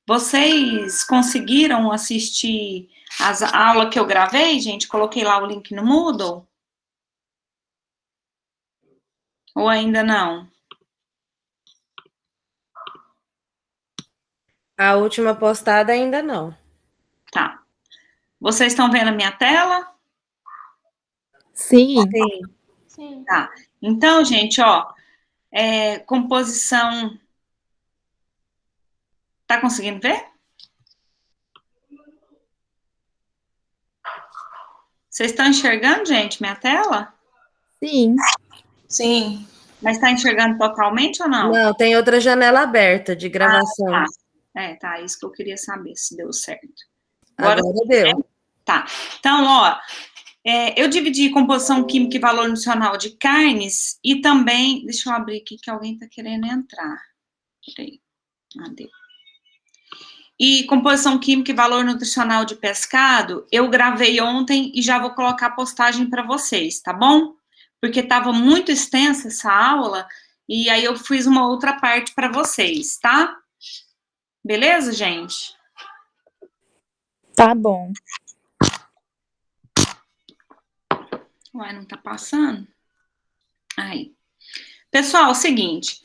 Vocês conseguiram assistir a aula que eu gravei, gente? Coloquei lá o link no Moodle? Ou ainda não? A última postada ainda não. Tá. Vocês estão vendo a minha tela? Sim. Sim. Sim. Tá. Então, gente, ó, composição. Tá conseguindo ver? Vocês estão enxergando, gente, minha tela? Sim. Sim. Mas está enxergando totalmente ou não? Não, tem outra janela aberta de gravação. Ah, tá. Tá, isso que eu queria saber, se deu certo. Agora deu. Tá. Então, ó, eu dividi composição química e valor nutricional de carnes e também, deixa eu abrir aqui que alguém tá querendo entrar. Peraí. Deu. E composição química e valor nutricional de pescado, eu gravei ontem e já vou colocar a postagem para vocês, tá bom? Porque estava muito extensa essa aula e aí eu fiz uma outra parte para vocês, tá? Beleza, gente? Tá bom. Uai, não tá passando? Aí. Pessoal, é o seguinte,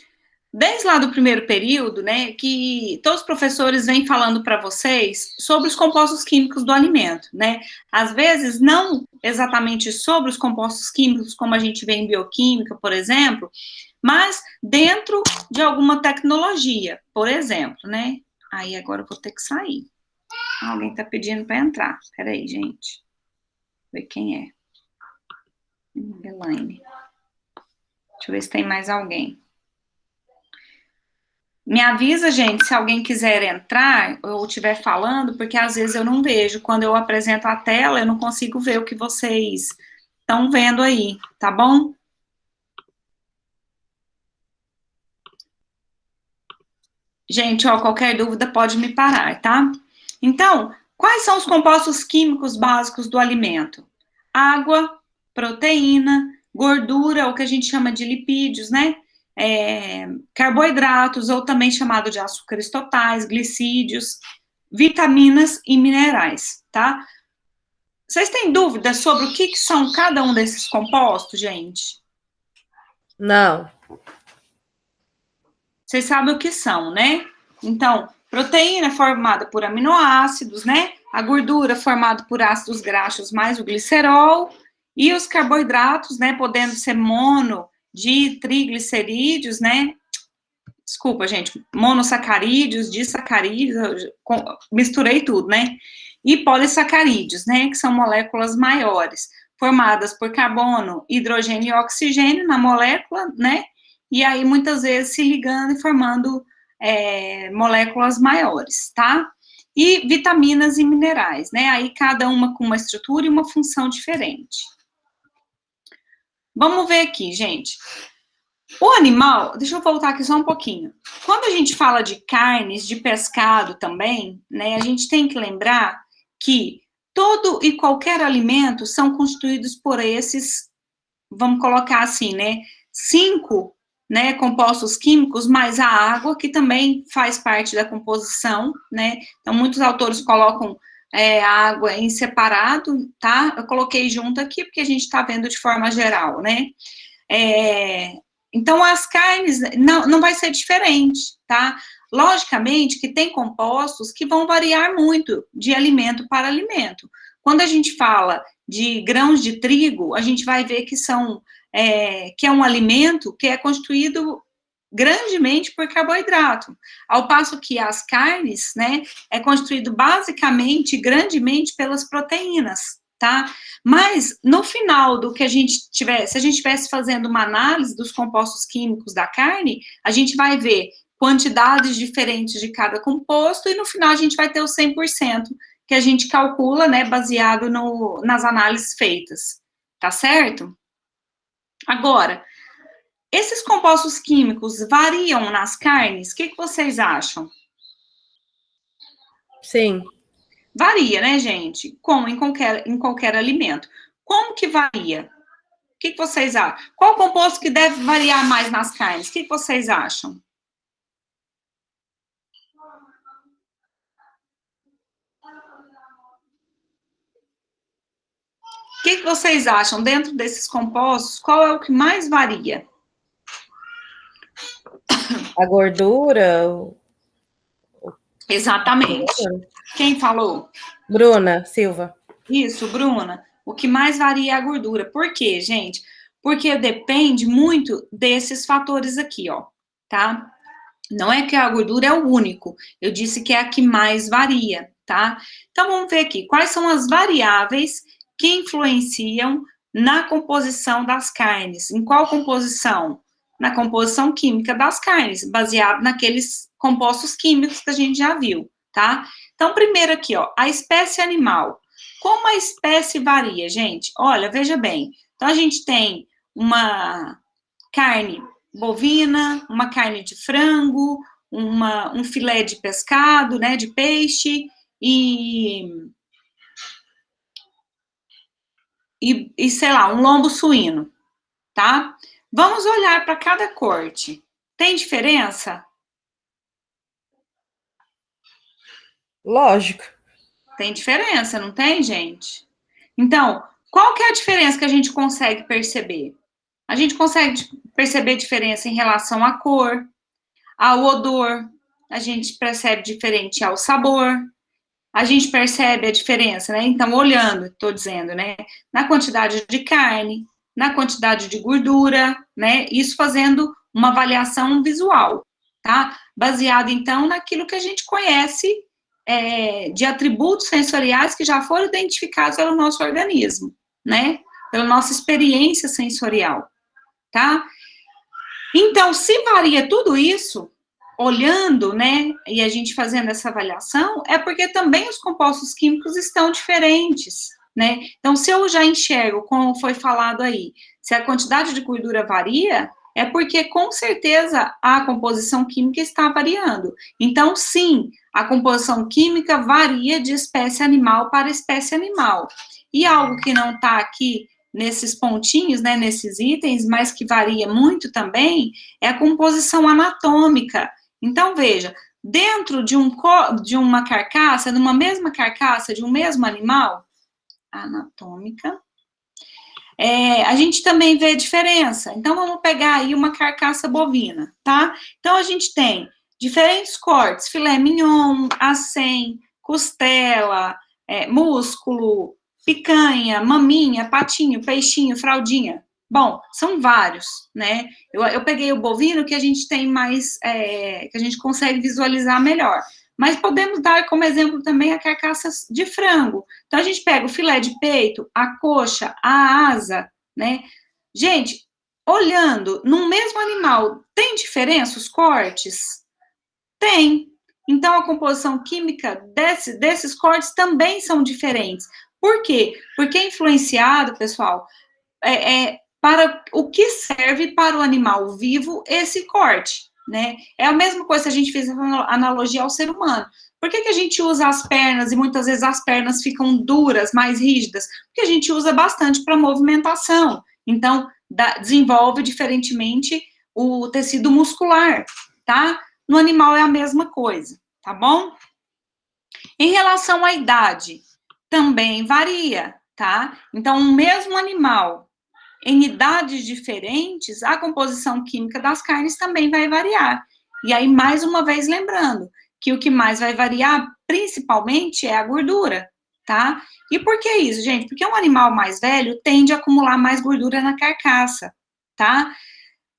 desde lá do primeiro período, né, que todos os professores vêm falando para vocês sobre os compostos químicos do alimento, né? Às vezes, não exatamente sobre os compostos químicos, como a gente vê em bioquímica, por exemplo, mas dentro de alguma tecnologia, por exemplo, né? Aí agora eu vou ter que sair. Alguém tá pedindo para entrar. Peraí, gente. Ver quem é. Elaine. Deixa eu ver se tem mais alguém. Me avisa, gente, se alguém quiser entrar ou estiver falando, porque às vezes eu não vejo. Quando eu apresento a tela, eu não consigo ver o que vocês estão vendo aí, tá bom? Gente, ó, qualquer dúvida pode me parar, tá? Então, quais são os compostos químicos básicos do alimento? Água, proteína, gordura, o que a gente chama de lipídios, né? Carboidratos, ou também chamado de açúcares totais, glicídios, vitaminas e minerais, tá? Vocês têm dúvidas sobre o que são cada um desses compostos, gente? Não. Vocês sabem o que são, né? Então, proteína formada por aminoácidos, né? A gordura formada por ácidos graxos mais o glicerol, e os carboidratos, né? Podendo ser mono, de triglicerídeos, né? Desculpa, gente, monossacarídeos, disacarídeos, misturei tudo, né? E polissacarídeos, né? Que são moléculas maiores, formadas por carbono, hidrogênio e oxigênio na molécula, né? E aí, muitas vezes, se ligando e formando moléculas maiores, tá? E vitaminas e minerais, né? Aí, cada uma com uma estrutura e uma função diferente. Vamos ver aqui, gente. O animal, deixa eu voltar aqui só um pouquinho. Quando a gente fala de carnes, de pescado também, né, a gente tem que lembrar que todo e qualquer alimento são constituídos por esses, vamos colocar assim, né, 5, né, compostos químicos, mais a água, que também faz parte da composição, né, então muitos autores colocam a água em separado, tá, eu coloquei junto aqui porque a gente está vendo de forma geral, né, então, as carnes não vai ser diferente, tá? Logicamente que tem compostos que vão variar muito de alimento para alimento. Quando a gente fala de grãos de trigo, a gente vai ver que que é um alimento que é constituído grandemente por carboidrato, ao passo que as carnes, né, é constituído basicamente, grandemente pelas proteínas, tá? Mas, no final do que a gente tivesse, se a gente estivesse fazendo uma análise dos compostos químicos da carne, a gente vai ver quantidades diferentes de cada composto e no final a gente vai ter o 100% que a gente calcula, né, baseado nas análises feitas, tá certo? Agora, esses compostos químicos variam nas carnes? O que vocês acham? Sim. Varia, né, gente? Como em qualquer alimento. Como que varia? O que vocês acham? Qual composto que deve variar mais nas carnes? O que vocês acham? que vocês acham? Dentro desses compostos, qual é o que mais varia? A gordura. Exatamente. Quem falou? Bruna Silva. Isso, Bruna. O que mais varia é a gordura. Por quê, gente? Porque depende muito desses fatores aqui, ó, tá? Não é que a gordura é o único. Eu disse que é a que mais varia, tá? Então, vamos ver aqui. Quais são as variáveis que influenciam na composição das carnes? Em qual composição? Na composição química das carnes, baseado naqueles compostos químicos que a gente já viu, tá? Então, primeiro aqui, ó, a espécie animal. Como a espécie varia, gente? Olha, veja bem. Então, a gente tem uma carne bovina, uma carne de frango, um filé de pescado, né, de peixe, e sei lá, um lombo suíno, tá? Vamos olhar para cada corte. Tem diferença? Lógico. Tem diferença, não tem, gente? Então, qual que é a diferença que a gente consegue perceber? A gente consegue perceber diferença em relação à cor, ao odor, a gente percebe diferente ao sabor, a gente percebe a diferença, né? Então, olhando, estou dizendo, né? Na quantidade de carne, na quantidade de gordura, né? Isso fazendo uma avaliação visual, tá? Baseado, então, naquilo que a gente conhece de atributos sensoriais que já foram identificados pelo nosso organismo, né? Pela nossa experiência sensorial, tá? Então, se varia tudo isso, olhando, né, e a gente fazendo essa avaliação, é porque também os compostos químicos estão diferentes, né? Então, se eu já enxergo, como foi falado aí, se a quantidade de gordura varia, é porque, com certeza, a composição química está variando. Então, sim, a composição química varia de espécie animal para espécie animal. E algo que não está aqui nesses pontinhos, né, nesses itens, mas que varia muito também, é a composição anatômica. Então, veja, dentro de uma carcaça, numa mesma carcaça de um mesmo animal, anatômica, a gente também vê diferença. Então, vamos pegar aí uma carcaça bovina, tá? Então, a gente tem diferentes cortes, filé mignon, acém, costela, músculo, picanha, maminha, patinho, peixinho, fraldinha. Bom, são vários, né? Eu peguei o bovino que a gente tem mais, que a gente consegue visualizar melhor. Mas podemos dar como exemplo também a carcaça de frango. Então, a gente pega o filé de peito, a coxa, a asa, né? Gente, olhando num mesmo animal, tem diferença os cortes? Tem. Então, a composição química desses cortes também são diferentes. Por quê? Porque é influenciado, pessoal, para o que serve para o animal vivo esse corte, né? É a mesma coisa se a gente fez analogia ao ser humano. Por que a gente usa as pernas e muitas vezes as pernas ficam duras, mais rígidas? Porque a gente usa bastante para movimentação. Então, desenvolve diferentemente o tecido muscular, tá? No animal é a mesma coisa, tá bom? Em relação à idade, também varia, tá? Então, o mesmo animal, em idades diferentes, a composição química das carnes também vai variar. E aí, mais uma vez, lembrando que o que mais vai variar, principalmente, é a gordura, tá? E por que isso, gente? Porque um animal mais velho tende a acumular mais gordura na carcaça, tá?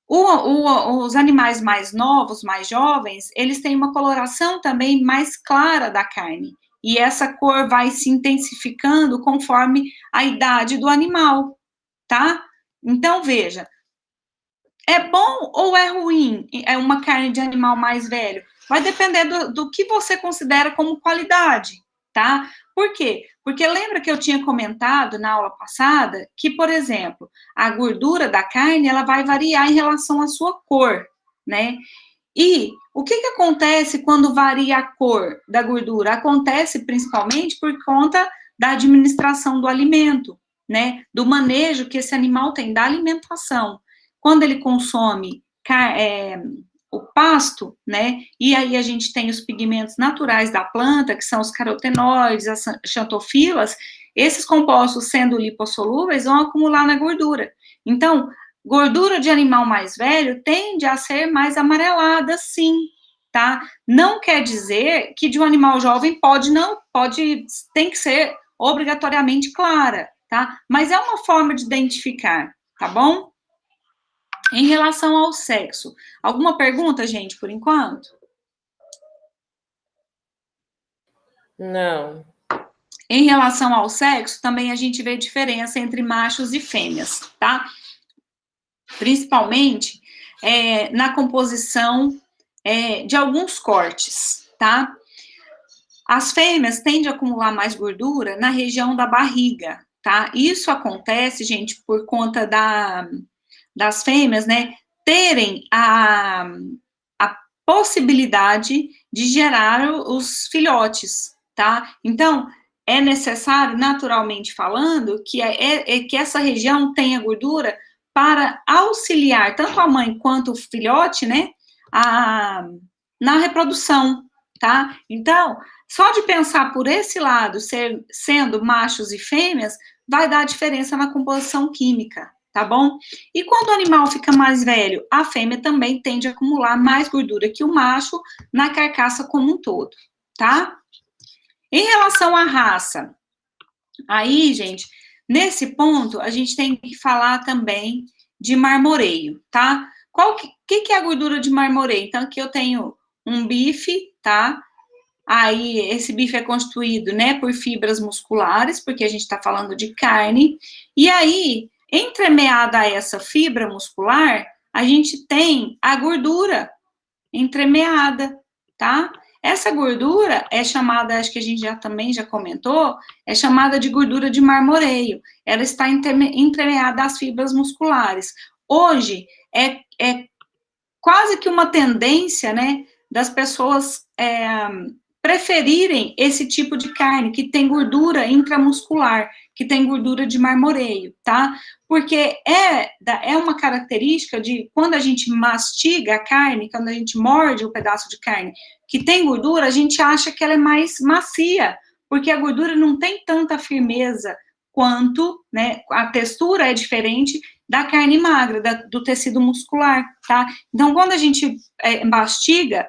Os animais mais novos, mais jovens, eles têm uma coloração também mais clara da carne. E essa cor vai se intensificando conforme a idade do animal, tá? Então, veja, é bom ou é ruim uma carne de animal mais velho? Vai depender do que você considera como qualidade, tá? Por quê? Porque lembra que eu tinha comentado na aula passada que, por exemplo, a gordura da carne, ela vai variar em relação à sua cor, né? E o que acontece quando varia a cor da gordura? Acontece principalmente por conta da administração do alimento, né? Do manejo que esse animal tem da alimentação. Quando ele consome o pasto, né? E aí a gente tem os pigmentos naturais da planta, que são os carotenoides, as xantofilas, esses compostos, sendo lipossolúveis, vão acumular na gordura. Então, gordura de animal mais velho tende a ser mais amarelada, sim, tá? Não quer dizer que de um animal jovem tem que ser obrigatoriamente clara, tá? Mas é uma forma de identificar, tá bom? Em relação ao sexo, alguma pergunta, gente, por enquanto? Não. Em relação ao sexo, também a gente vê diferença entre machos e fêmeas, tá? Principalmente na composição de alguns cortes, tá? As fêmeas tendem a acumular mais gordura na região da barriga, tá? Isso acontece, gente, por conta das fêmeas, né, terem a possibilidade de gerar os filhotes, tá? Então, é necessário, naturalmente falando, que essa região tenha gordura para auxiliar tanto a mãe quanto o filhote, né, na reprodução, tá? Então, só de pensar por esse lado, sendo machos e fêmeas, vai dar diferença na composição química, tá bom? E quando o animal fica mais velho, a fêmea também tende a acumular mais gordura que o macho na carcaça como um todo, tá? Em relação à raça, aí, gente, nesse ponto, a gente tem que falar também de marmoreio, tá? Que é a gordura de marmoreio? Então, aqui eu tenho um bife, tá? Aí, esse bife é constituído, né, por fibras musculares, porque a gente está falando de carne, e aí, entremeada a essa fibra muscular, a gente tem a gordura entremeada, tá? Essa gordura é chamada, acho que a gente também já comentou, é chamada de gordura de marmoreio. Ela está entremeada às fibras musculares. Hoje, é quase que uma tendência, né, das pessoas preferirem esse tipo de carne, que tem gordura intramuscular, que tem gordura de marmoreio, tá? Porque é uma característica de quando a gente mastiga a carne, quando a gente morde o pedaço de carne que tem gordura, a gente acha que ela é mais macia, porque a gordura não tem tanta firmeza quanto, né, a textura é diferente da carne magra, do tecido muscular, tá? Então, quando a gente mastiga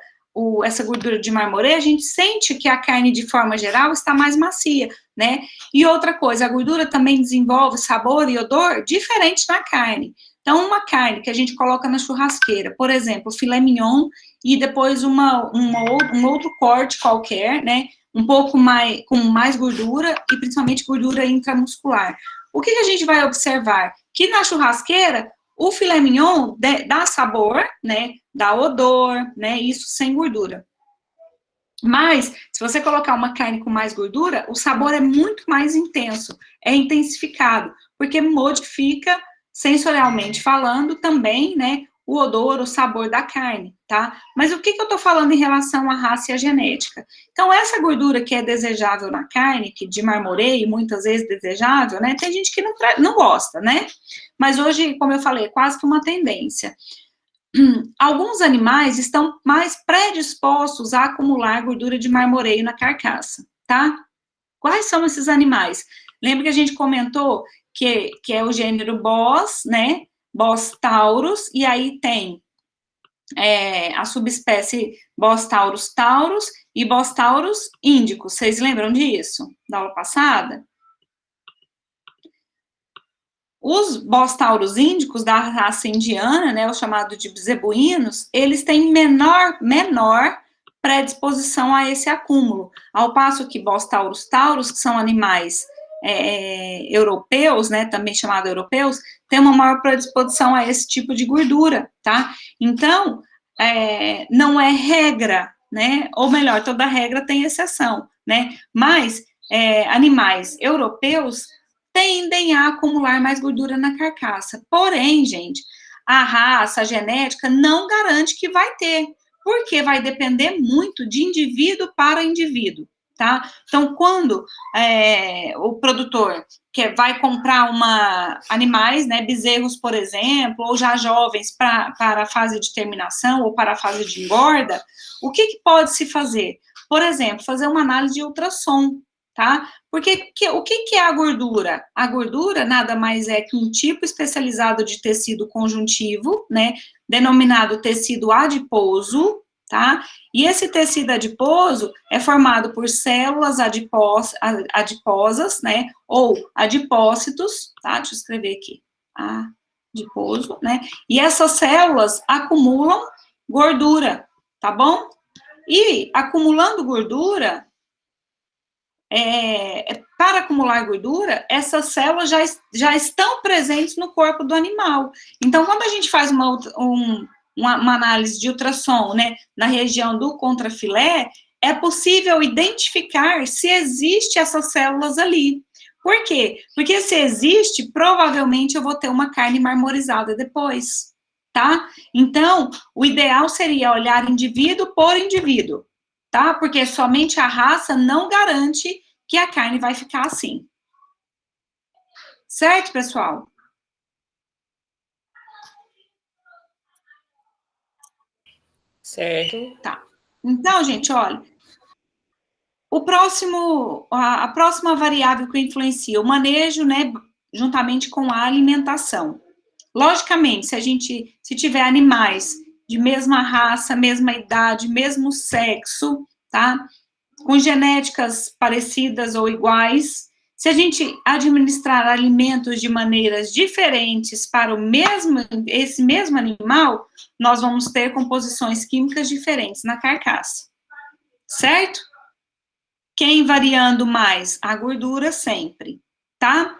essa gordura de marmoreio, a gente sente que a carne, de forma geral, está mais macia, né? E outra coisa, a gordura também desenvolve sabor e odor diferente na carne. Então, uma carne que a gente coloca na churrasqueira, por exemplo, filé mignon, e depois um outro corte qualquer, né? Um pouco mais, com mais gordura, e principalmente gordura intramuscular. O que a gente vai observar? Que na churrasqueira, o filé mignon dá sabor, né, dá odor, né, isso sem gordura. Mas, se você colocar uma carne com mais gordura, o sabor é muito mais intenso, é intensificado, porque modifica, sensorialmente falando, também, né, o odor, o sabor da carne, tá? Mas o que eu tô falando em relação à raça e à genética? Então, essa gordura que é desejável na carne, que de marmoreio, muitas vezes desejável, né, tem gente que não gosta, né? Mas hoje, como eu falei, é quase que uma tendência. Alguns animais estão mais predispostos a acumular gordura de marmoreio na carcaça, tá? Quais são esses animais? Lembra que a gente comentou que é o gênero Bos, né? Bos taurus, e aí tem a subespécie Bos taurus taurus e Bos taurus índicos. Vocês lembram disso, da aula passada? Os Bos taurus índicos da raça indiana, né, o chamado de zebuínos, eles têm menor predisposição a esse acúmulo, ao passo que Bos taurus taurus, que são animais europeus, né, também chamados europeus, tem uma maior predisposição a esse tipo de gordura, tá? Então, não é regra, né, ou melhor, toda regra tem exceção, né, mas animais europeus tendem a acumular mais gordura na carcaça. Porém, gente, a raça, a genética não garante que vai ter, porque vai depender muito de indivíduo para indivíduo, tá? Então, quando o produtor vai comprar animais, né, bezerros, por exemplo, ou já jovens para a fase de terminação ou para a fase de engorda, o que pode se fazer? Por exemplo, fazer uma análise de ultrassom, tá? Porque o que é a gordura? A gordura nada mais é que um tipo especializado de tecido conjuntivo, né, denominado tecido adiposo, tá? E esse tecido adiposo é formado por células adiposas, né, ou adipócitos, tá? Deixa eu escrever aqui, adiposo, né? E essas células acumulam gordura, tá bom? E acumulando gordura, para acumular gordura, essas células já estão presentes no corpo do animal. Então, quando a gente faz uma análise de ultrassom, né, na região do contrafilé, é possível identificar se existe essas células ali. Por quê? Porque se existe, provavelmente eu vou ter uma carne marmorizada depois, tá? Então, o ideal seria olhar indivíduo por indivíduo, tá? Porque somente a raça não garante que a carne vai ficar assim. Certo, pessoal? Certo. Tá. Então, gente, olha, a próxima variável que influencia o manejo, né, juntamente com a alimentação. Logicamente, se tiver animais de mesma raça, mesma idade, mesmo sexo, tá? Com genéticas parecidas ou iguais, se a gente administrar alimentos de maneiras diferentes para esse mesmo animal, nós vamos ter composições químicas diferentes na carcaça, certo? Quem variando mais? A gordura sempre, tá?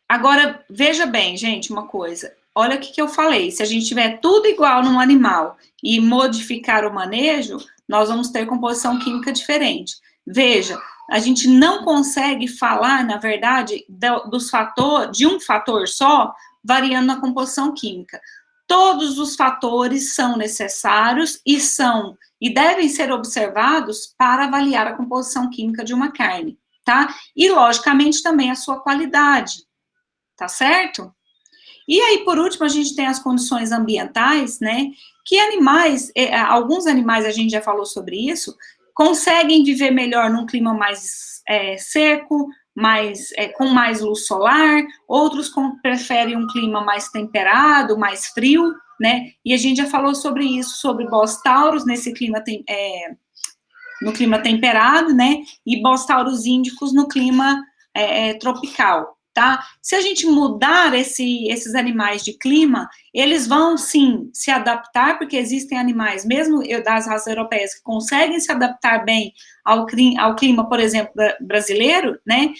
Agora, veja bem, gente, uma coisa. Olha o que eu falei. Se a gente tiver tudo igual num animal e modificar o manejo, nós vamos ter composição química diferente. Veja, a gente não consegue falar, na verdade, de um fator só, variando na composição química. Todos os fatores são necessários e devem ser observados para avaliar a composição química de uma carne, tá? E, logicamente, também a sua qualidade. Tá certo? E aí, por último, a gente tem as condições ambientais, né? Que alguns animais, a gente já falou sobre isso, conseguem viver melhor num clima mais seco, com mais luz solar, outros preferem um clima mais temperado, mais frio, né? E a gente já falou sobre isso, sobre bós-tauros nesse clima no clima temperado, né? E bós-tauros índicos no clima tropical. Tá? Se a gente mudar esses animais de clima, eles vão sim se adaptar, porque existem animais, mesmo das raças europeias, que conseguem se adaptar bem ao clima, por exemplo, brasileiro, né?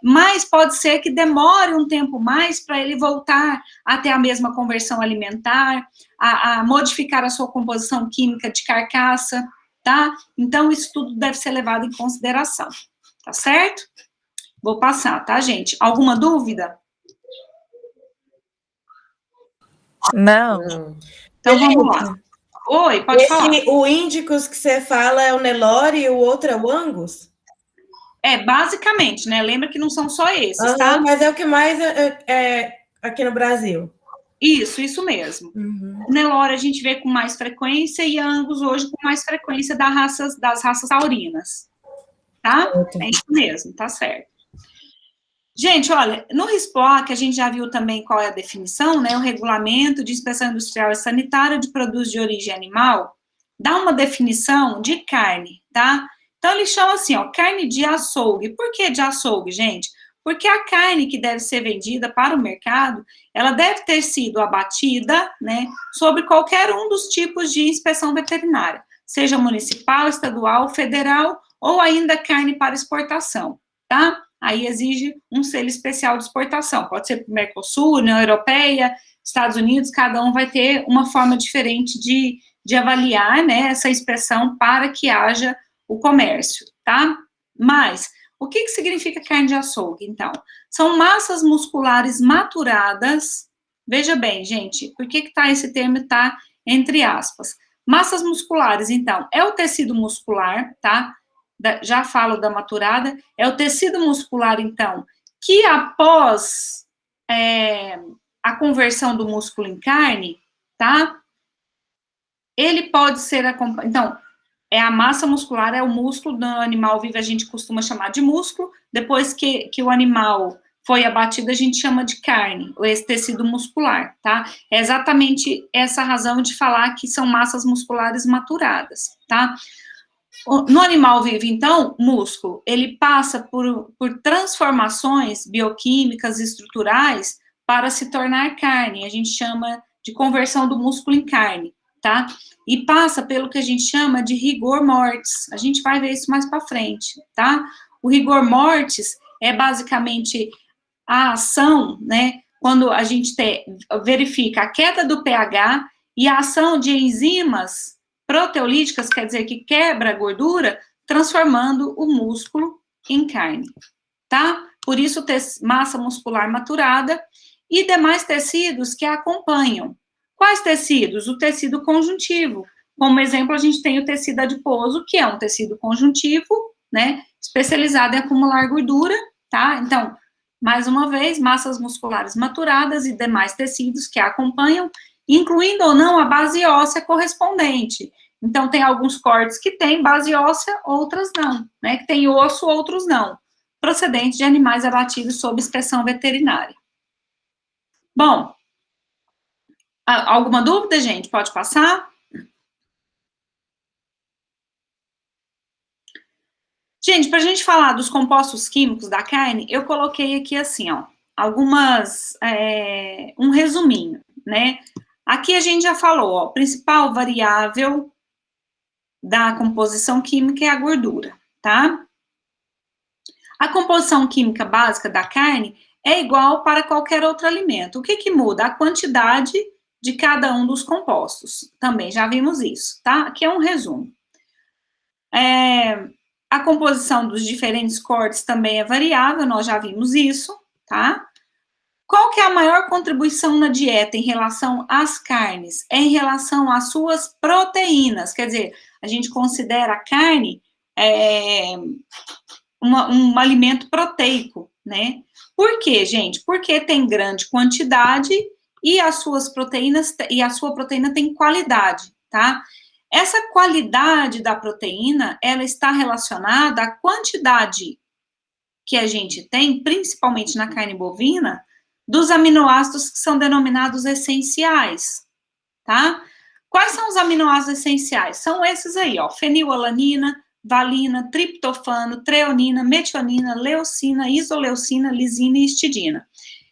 Mas pode ser que demore um tempo mais para ele voltar a ter a mesma conversão alimentar, a modificar a sua composição química de carcaça, tá? Então, isso tudo deve ser levado em consideração, tá certo? Vou passar, tá, gente? Alguma dúvida? Não. Não. Então, vamos lá. Oi, pode falar. O Índicos que você fala é o Nelore e o outro é o Angus? Basicamente, né? Lembra que não são só esses, tá? Mas é o que mais é aqui no Brasil. Isso mesmo. Uhum. O Nelore a gente vê com mais frequência e Angus hoje com mais frequência das raças taurinas, tá? É isso mesmo, tá certo. Gente, olha, no RISPOA, que a gente já viu também qual é a definição, né, o Regulamento de Inspeção Industrial e Sanitária de Produtos de Origem Animal, dá uma definição de carne, tá? Então, ele chama assim, ó, carne de açougue. Por que de açougue, gente? Porque a carne que deve ser vendida para o mercado, ela deve ter sido abatida, né, sobre qualquer um dos tipos de inspeção veterinária, seja municipal, estadual, federal, ou ainda carne para exportação, tá? Aí exige um selo especial de exportação. Pode ser para o Mercosul, União Europeia, Estados Unidos, cada um vai ter uma forma diferente de avaliar, né, essa inspeção para que haja o comércio, tá? Mas, o que significa carne de açougue, então? São massas musculares maturadas, veja bem, gente, por que esse termo tá entre aspas? Massas musculares, então, é o tecido muscular, tá? Já falo da maturada, é o tecido muscular, então, que após a conversão do músculo em carne, tá? Ele pode ser, então, é a massa muscular, é o músculo do animal vivo, a gente costuma chamar de músculo, depois que o animal foi abatido, a gente chama de carne, ou esse tecido muscular, tá? É exatamente essa razão de falar que são massas musculares maturadas, tá? No animal vivo, então, músculo, ele passa por transformações bioquímicas e estruturais para se tornar carne, a gente chama de conversão do músculo em carne, tá? E passa pelo que a gente chama de rigor mortis, a gente vai ver isso mais para frente, tá? O rigor mortis é basicamente a ação, né, quando a gente verifica a queda do pH e a ação de enzimas proteolíticas, quer dizer, que quebra a gordura, transformando o músculo em carne, tá? Por isso, massa muscular maturada e demais tecidos que a acompanham. Quais tecidos? O tecido conjuntivo. Como exemplo, a gente tem o tecido adiposo, que é um tecido conjuntivo, né, especializado em acumular gordura, tá? Então, mais uma vez, massas musculares maturadas e demais tecidos que a acompanham, incluindo ou não a base óssea correspondente. Então, tem alguns cortes que têm base óssea, outras não, né? Que tem osso, outros não, procedentes de animais abatidos sob inspeção veterinária. Bom, alguma dúvida, gente? Pode passar? Gente, para a gente falar dos compostos químicos da carne, eu coloquei aqui assim, ó, um resuminho, né? Aqui a gente já falou, ó, principal variável da composição química é a gordura, tá? A composição química básica da carne é igual para qualquer outro alimento. O que muda? A quantidade de cada um dos compostos. Também já vimos isso, tá? Aqui é um resumo. A composição dos diferentes cortes também é variável, nós já vimos isso, tá? Qual que é a maior contribuição na dieta em relação às carnes? É em relação às suas proteínas, quer dizer, a gente considera a carne um alimento proteico, né? Por quê, gente? Porque tem grande quantidade e as suas proteínas, e a sua proteína tem qualidade, tá? Essa qualidade da proteína, ela está relacionada à quantidade que a gente tem, principalmente na carne bovina, dos aminoácidos que são denominados essenciais, tá? Quais são os aminoácidos essenciais? São esses aí, ó, fenilalanina, valina, triptofano, treonina, metionina, leucina, isoleucina, lisina e histidina.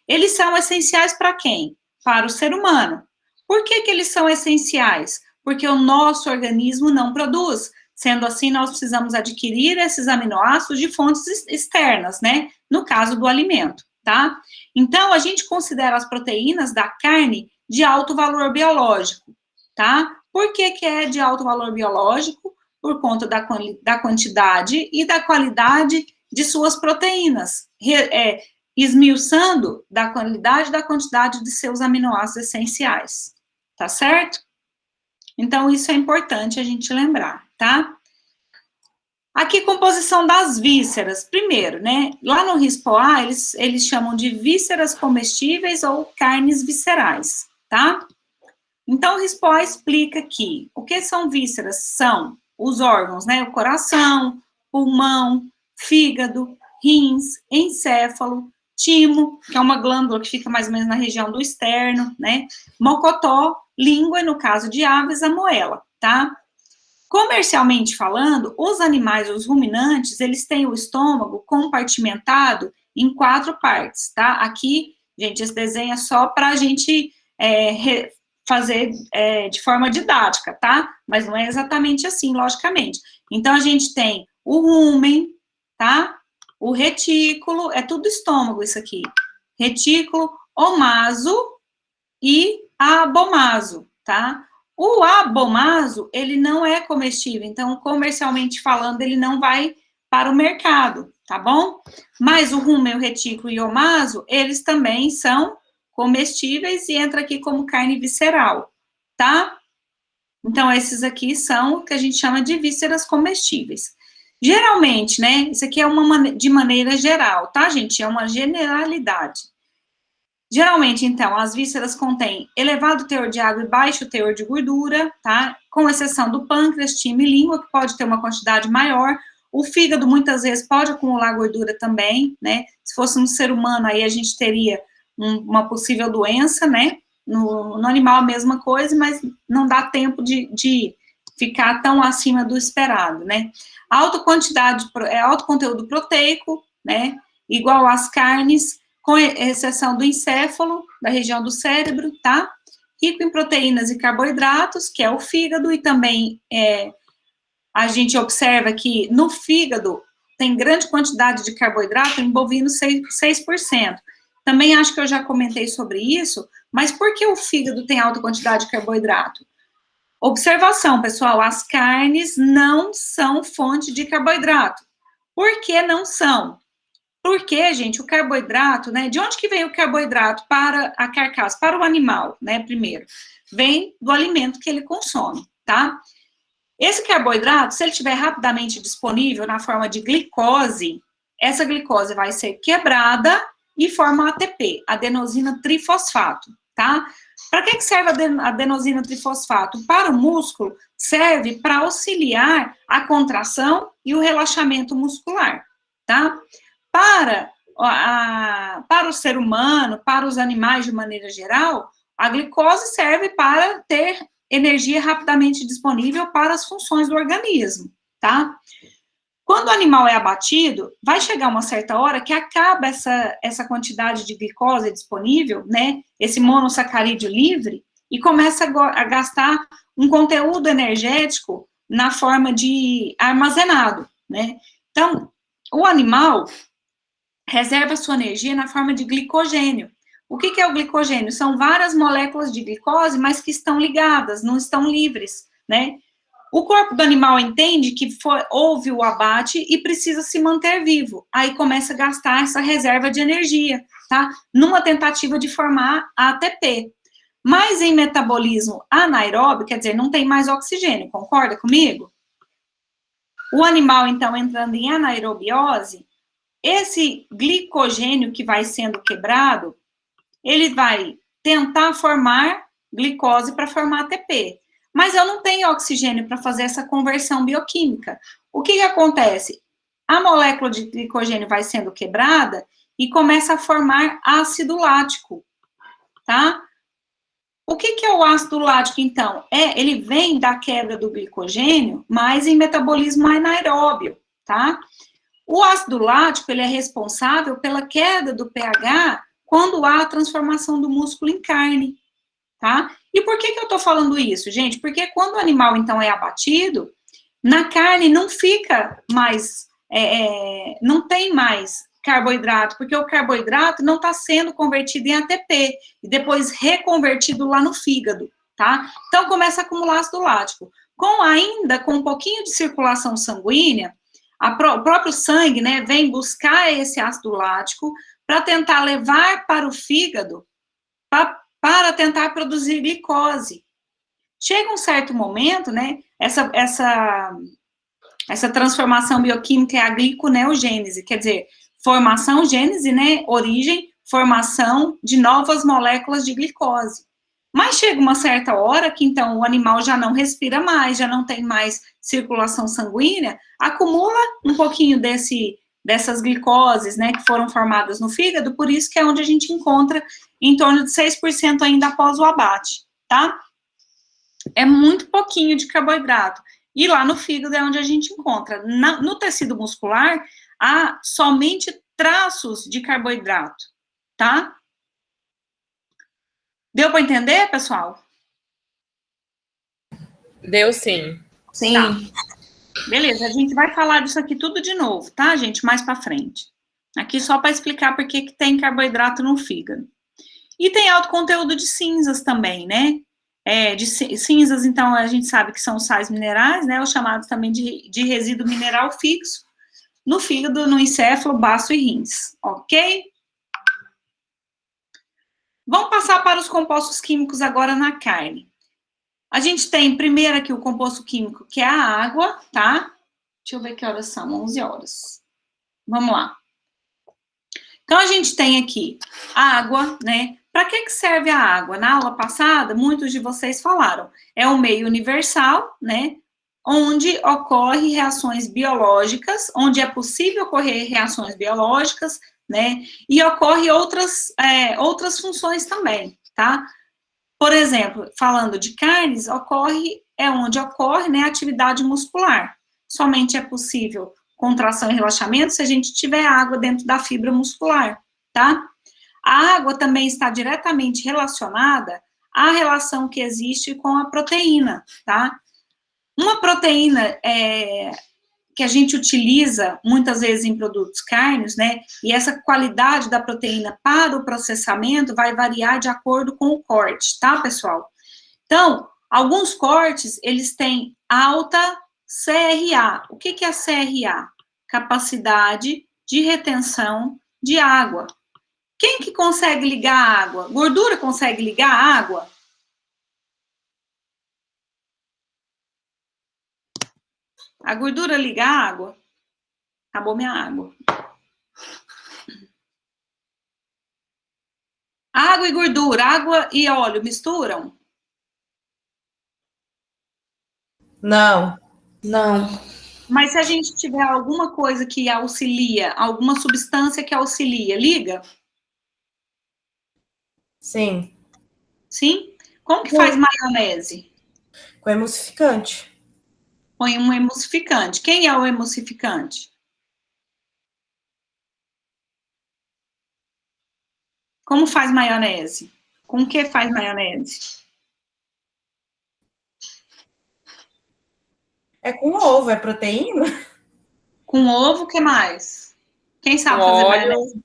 Eles são essenciais para quem? Para o ser humano. Por que eles são essenciais? Porque o nosso organismo não produz. Sendo assim, nós precisamos adquirir esses aminoácidos de fontes externas, né? No caso do alimento, tá? Então, a gente considera as proteínas da carne de alto valor biológico, tá? Por que é de alto valor biológico? Por conta da quantidade e da qualidade de suas proteínas, esmiuçando da qualidade e da quantidade de seus aminoácidos essenciais, tá certo? Então, isso é importante a gente lembrar, tá? Aqui, composição das vísceras. Primeiro, né, lá no RISPO-A, eles chamam de vísceras comestíveis ou carnes viscerais, tá? Então, o RISPO-A explica que o que são vísceras? São os órgãos, né, o coração, pulmão, fígado, rins, encéfalo, timo, que é uma glândula que fica mais ou menos na região do externo, né, mocotó, língua e, no caso de aves, a moela, tá? Comercialmente falando, os animais, os ruminantes, eles têm o estômago compartimentado em 4 partes, tá? Aqui, gente, esse desenho é só para a gente fazer de forma didática, tá? Mas não é exatamente assim, logicamente. Então, a gente tem o rumen, tá? O retículo, é tudo estômago isso aqui. Retículo, omaso e abomaso, tá? O abomaso, ele não é comestível, então, comercialmente falando, ele não vai para o mercado, tá bom? Mas o rumen, o retículo e o omaso, eles também são comestíveis e entra aqui como carne visceral, tá? Então, esses aqui são o que a gente chama de vísceras comestíveis. Geralmente, né, isso aqui é de maneira geral, tá, gente? É uma generalidade. Geralmente, então, as vísceras contêm elevado teor de água e baixo teor de gordura, tá? Com exceção do pâncreas, timo e língua, que pode ter uma quantidade maior. O fígado, muitas vezes, pode acumular gordura também, né? Se fosse um ser humano, aí a gente teria uma possível doença, né? No animal, a mesma coisa, mas não dá tempo de ficar tão acima do esperado, né? Alto conteúdo proteico, né? Igual às carnes, com exceção do encéfalo, da região do cérebro, tá? Rico em proteínas e carboidratos, que é o fígado, e também a gente observa que no fígado tem grande quantidade de carboidrato, em bovino 6%. Também acho que eu já comentei sobre isso, mas por que o fígado tem alta quantidade de carboidrato? Observação, pessoal, as carnes não são fonte de carboidrato. Por que não são? Porque, gente, o carboidrato, né, de onde que vem o carboidrato para a carcaça, para o animal, né, primeiro? Vem do alimento que ele consome, tá? Esse carboidrato, se ele estiver rapidamente disponível na forma de glicose, essa glicose vai ser quebrada e forma ATP, adenosina trifosfato, tá? Para que serve a adenosina trifosfato? Para o músculo, serve para auxiliar a contração e o relaxamento muscular, tá? Para o ser humano, para os animais de maneira geral, a glicose serve para ter energia rapidamente disponível para as funções do organismo, tá? Quando o animal é abatido, vai chegar uma certa hora que acaba essa quantidade de glicose disponível, né, esse monossacarídeo livre, e começa a gastar um conteúdo energético na forma de armazenado, né? Então, o animal reserva sua energia na forma de glicogênio. O que é o glicogênio? São várias moléculas de glicose, mas que estão ligadas, não estão livres, né? O corpo do animal entende que houve o abate e precisa se manter vivo. Aí começa a gastar essa reserva de energia, tá? Numa tentativa de formar ATP. Mas em metabolismo anaeróbio, quer dizer, não tem mais oxigênio, concorda comigo? O animal, então, entrando em anaerobiose, esse glicogênio que vai sendo quebrado, ele vai tentar formar glicose para formar ATP. Mas eu não tenho oxigênio para fazer essa conversão bioquímica. O que acontece? A molécula de glicogênio vai sendo quebrada e começa a formar ácido lático, tá? O que é o ácido lático, então? Ele vem da quebra do glicogênio, mas em metabolismo anaeróbio, tá? O ácido lático, ele é responsável pela queda do pH quando há a transformação do músculo em carne, tá? E por que eu tô falando isso, gente? Porque quando o animal, então, é abatido, na carne não fica mais, não tem mais carboidrato, porque o carboidrato não está sendo convertido em ATP, e depois reconvertido lá no fígado, tá? Então, começa a acumular ácido lático. Ainda com um pouquinho de circulação sanguínea, o próprio sangue, né, vem buscar esse ácido lático para tentar levar para o fígado, para tentar produzir glicose. Chega um certo momento, né, essa transformação bioquímica é a gliconeogênese, quer dizer, formação, gênese, né, origem, formação de novas moléculas de glicose. Mas chega uma certa hora que, então, o animal já não respira mais, já não tem mais circulação sanguínea, acumula um pouquinho dessas glicoses, né, que foram formadas no fígado, por isso que é onde a gente encontra em torno de 6% ainda após o abate, tá? É muito pouquinho de carboidrato. E lá no fígado é onde a gente encontra. No tecido muscular, há somente traços de carboidrato, tá? Deu para entender, pessoal? Deu sim. Sim. Tá. Beleza, a gente vai falar disso aqui tudo de novo, tá, gente? Mais para frente. Aqui só para explicar por que tem carboidrato no fígado. E tem alto conteúdo de cinzas também, né? De cinzas, então, a gente sabe que são sais minerais, né? Os chamados também de resíduo mineral fixo, no fígado, no encéfalo, baço e rins, ok? Vamos passar para os compostos químicos agora na carne. A gente tem primeiro aqui o composto químico, que é a água, tá? Deixa eu ver que horas são, 11 horas. Vamos lá. Então, a gente tem aqui água, né? Para que serve a água? Na aula passada, muitos de vocês falaram, é um meio universal, né, onde ocorrem reações biológicas, onde é possível ocorrer reações biológicas, né, e ocorre outras funções também, tá? Por exemplo, falando de carnes, onde ocorre, né, atividade muscular. Somente é possível contração e relaxamento se a gente tiver água dentro da fibra muscular, tá? A água também está diretamente relacionada à relação que existe com a proteína, tá? Uma proteína que a gente utiliza muitas vezes em produtos cárneos, né? E essa qualidade da proteína para o processamento vai variar de acordo com o corte, tá, pessoal? Então, alguns cortes, eles têm alta CRA. O que é a CRA? Capacidade de retenção de água. Quem que consegue ligar a água? Gordura consegue ligar a água? A gordura liga a água? Acabou minha água. Água e gordura, água e óleo misturam? Não. Não. Mas se a gente tiver alguma coisa que auxilia, alguma substância que auxilia, liga? Sim. Sim? Como que faz maionese? Com emulsificante. Põe um emulsificante. Quem é o emulsificante? Como faz maionese? Com que faz maionese? É com ovo, é proteína? Com ovo, o que mais? Quem sabe Com fazer óleo. maionese?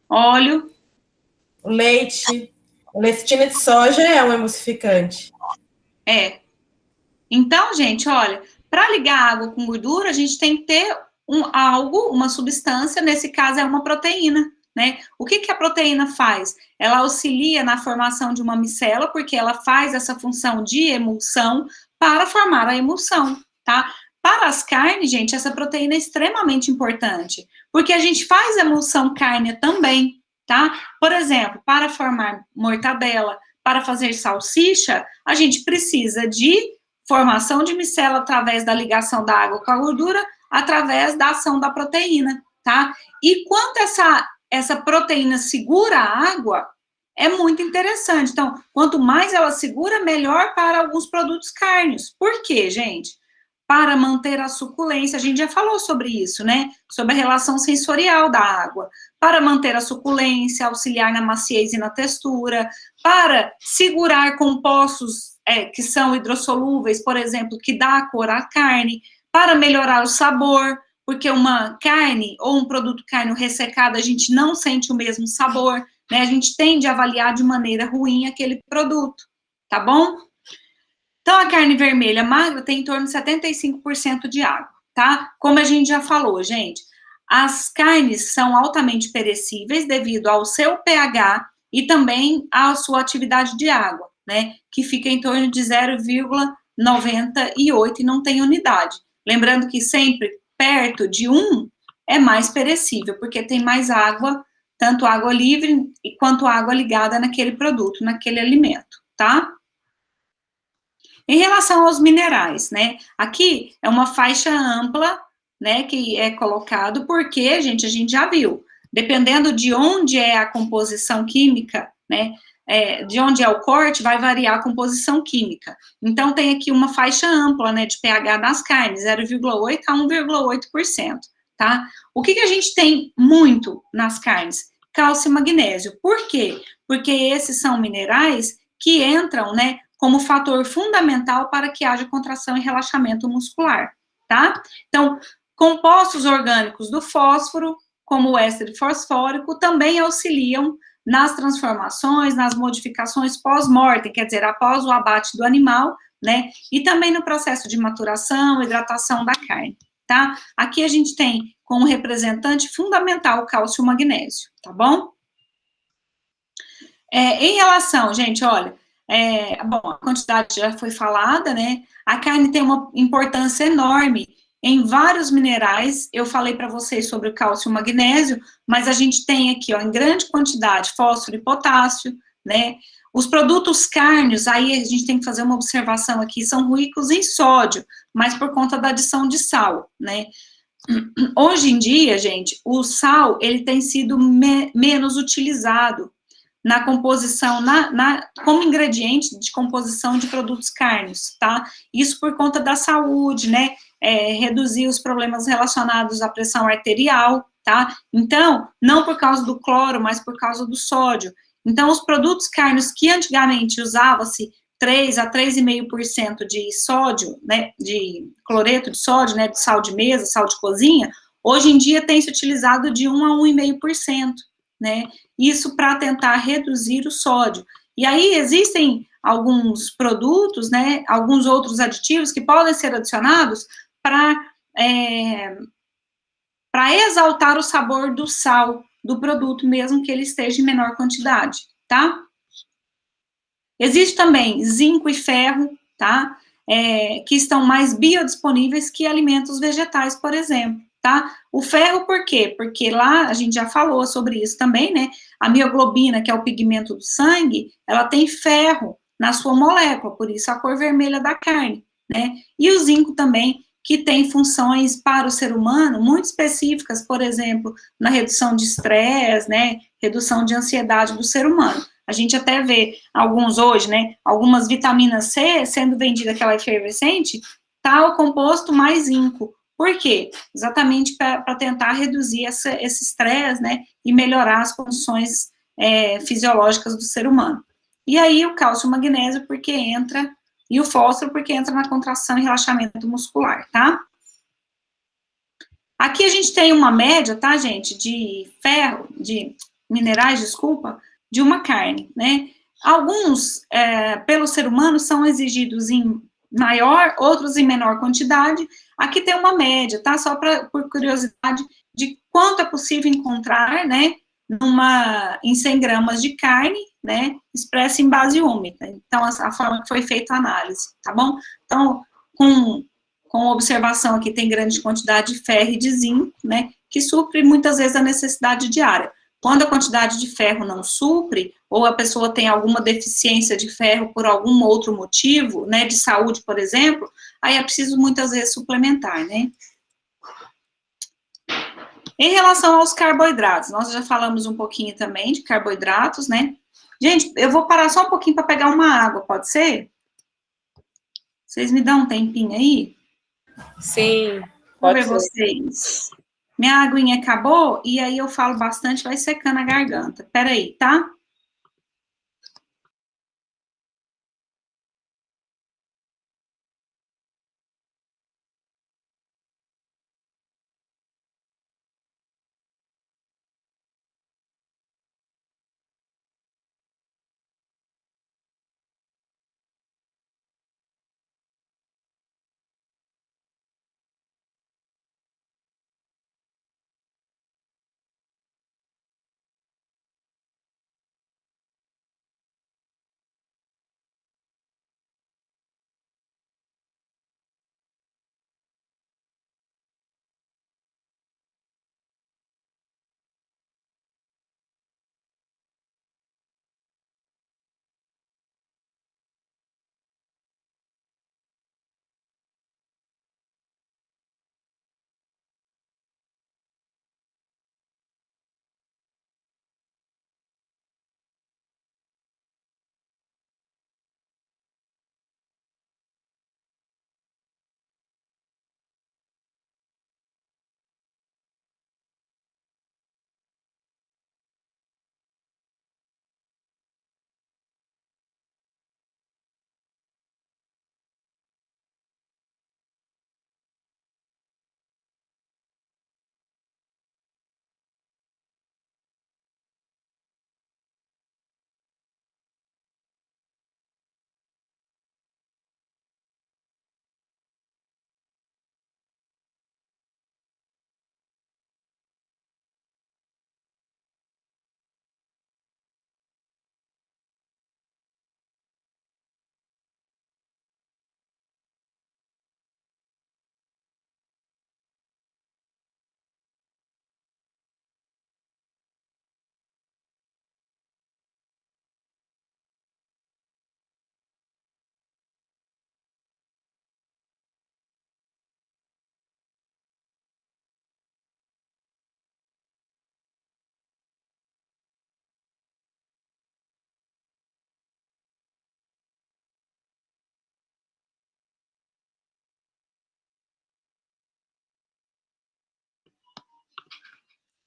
Óleo. O leite. Lectina de soja é um emulsificante. É. Então, gente, olha, para ligar água com gordura, a gente tem que ter uma substância, nesse caso é uma proteína, né? O que a proteína faz? Ela auxilia na formação de uma micela, porque ela faz essa função de emulsão para formar a emulsão, tá? Para as carnes, gente, essa proteína é extremamente importante, porque a gente faz emulsão cárnea também, tá? Por exemplo, para formar mortadela, para fazer salsicha, a gente precisa de formação de micela através da ligação da água com a gordura, através da ação da proteína, tá? E quanto essa proteína segura a água, é muito interessante. Então, quanto mais ela segura, melhor para alguns produtos cárneos. Por quê, gente? Para manter a suculência, a gente já falou sobre isso, né? Sobre a relação sensorial da água. Para manter a suculência, auxiliar na maciez e na textura, para segurar compostos que são hidrossolúveis, por exemplo, que dá a cor à carne, para melhorar o sabor, porque uma carne ou um produto carne ressecado, a gente não sente o mesmo sabor, né? A gente tende a avaliar de maneira ruim aquele produto, tá bom? Então, a carne vermelha magra tem em torno de 75% de água, tá? Como a gente já falou, gente, as carnes são altamente perecíveis devido ao seu pH e também à sua atividade de água, né? Que fica em torno de 0,98 e não tem unidade. Lembrando que sempre perto de 1 é mais perecível, porque tem mais água, tanto água livre quanto água ligada naquele produto, naquele alimento, tá? Em relação aos minerais, né? Aqui é uma faixa ampla, né, que é colocado, porque, gente, a gente já viu, dependendo de onde é a composição química, né, de onde é o corte, vai variar a composição química. Então, tem aqui uma faixa ampla, né, de pH das carnes, 0,8 a 1,8%, tá? O que a gente tem muito nas carnes? Cálcio e magnésio. Por quê? Porque esses são minerais que entram, né, como fator fundamental para que haja contração e relaxamento muscular, tá? Então, compostos orgânicos do fósforo, como o éster fosfórico, também auxiliam nas transformações, nas modificações pós-mortem, quer dizer, após o abate do animal, né? E também no processo de maturação, hidratação da carne, tá? Aqui a gente tem como representante fundamental o cálcio e o magnésio, tá bom? Em relação, gente, olha, bom, a quantidade já foi falada, né? A carne tem uma importância enorme em vários minerais. Eu falei para vocês sobre o cálcio e o magnésio, mas a gente tem aqui, ó, em grande quantidade, fósforo e potássio, né? Os produtos cárneos, aí a gente tem que fazer uma observação aqui, são ricos em sódio, mas por conta da adição de sal, né? Hoje em dia, gente, o sal, ele tem sido menos utilizado na composição, como ingrediente de composição de produtos cárneos, tá? Isso por conta da saúde, né? Reduzir os problemas relacionados à pressão arterial, tá? Então, não por causa do cloro, mas por causa do sódio. Então, os produtos cárneos que antigamente usava-se 3 a 3,5% de sódio, né, de cloreto de sódio, né, de sal de mesa, sal de cozinha, hoje em dia tem se utilizado de 1 a 1,5%, né? Isso para tentar reduzir o sódio. E aí existem alguns produtos, né, alguns outros aditivos que podem ser adicionados para exaltar o sabor do sal do produto, mesmo que ele esteja em menor quantidade, tá? Existe também zinco e ferro, tá? Que estão mais biodisponíveis que alimentos vegetais, por exemplo, tá? O ferro, por quê? Porque lá, a gente já falou sobre isso também, né? A mioglobina, que é o pigmento do sangue, ela tem ferro na sua molécula, por isso a cor vermelha da carne, né? E o zinco também, que tem funções para o ser humano muito específicas, por exemplo, na redução de estresse, né? Redução de ansiedade do ser humano. A gente até vê alguns hoje, né, algumas vitaminas C sendo vendida aquela efervescente, tal composto mais zinco. Por quê? Exatamente para tentar reduzir esse estresse, né, e melhorar as condições fisiológicas do ser humano. E aí o cálcio e o magnésio, porque entra, e o fósforo, porque entra na contração e relaxamento muscular, tá? Aqui a gente tem uma média, tá, gente, de ferro, de minerais, desculpa, de uma carne, né? Alguns, pelo ser humano, são exigidos em maior, outros em menor quantidade. Aqui tem uma média, tá? Só por curiosidade, de quanto é possível encontrar, né? Em 100 gramas de carne, né? Expressa em base úmida. Então, a forma que foi feita a análise, tá bom? Então, com observação aqui, tem grande quantidade de ferro e de zinco, né? Que supre muitas vezes a necessidade diária. Quando a quantidade de ferro não supre, ou a pessoa tem alguma deficiência de ferro por algum outro motivo, né, de saúde, por exemplo, aí é preciso muitas vezes suplementar, né. Em relação aos carboidratos, nós já falamos um pouquinho também de carboidratos, né. Gente, eu vou parar só um pouquinho para pegar uma água, pode ser? Vocês me dão um tempinho aí? Sim, Vou pode ver ser. vocês. Minha aguinha acabou, e aí eu falo bastante, vai secando a garganta. Peraí, tá?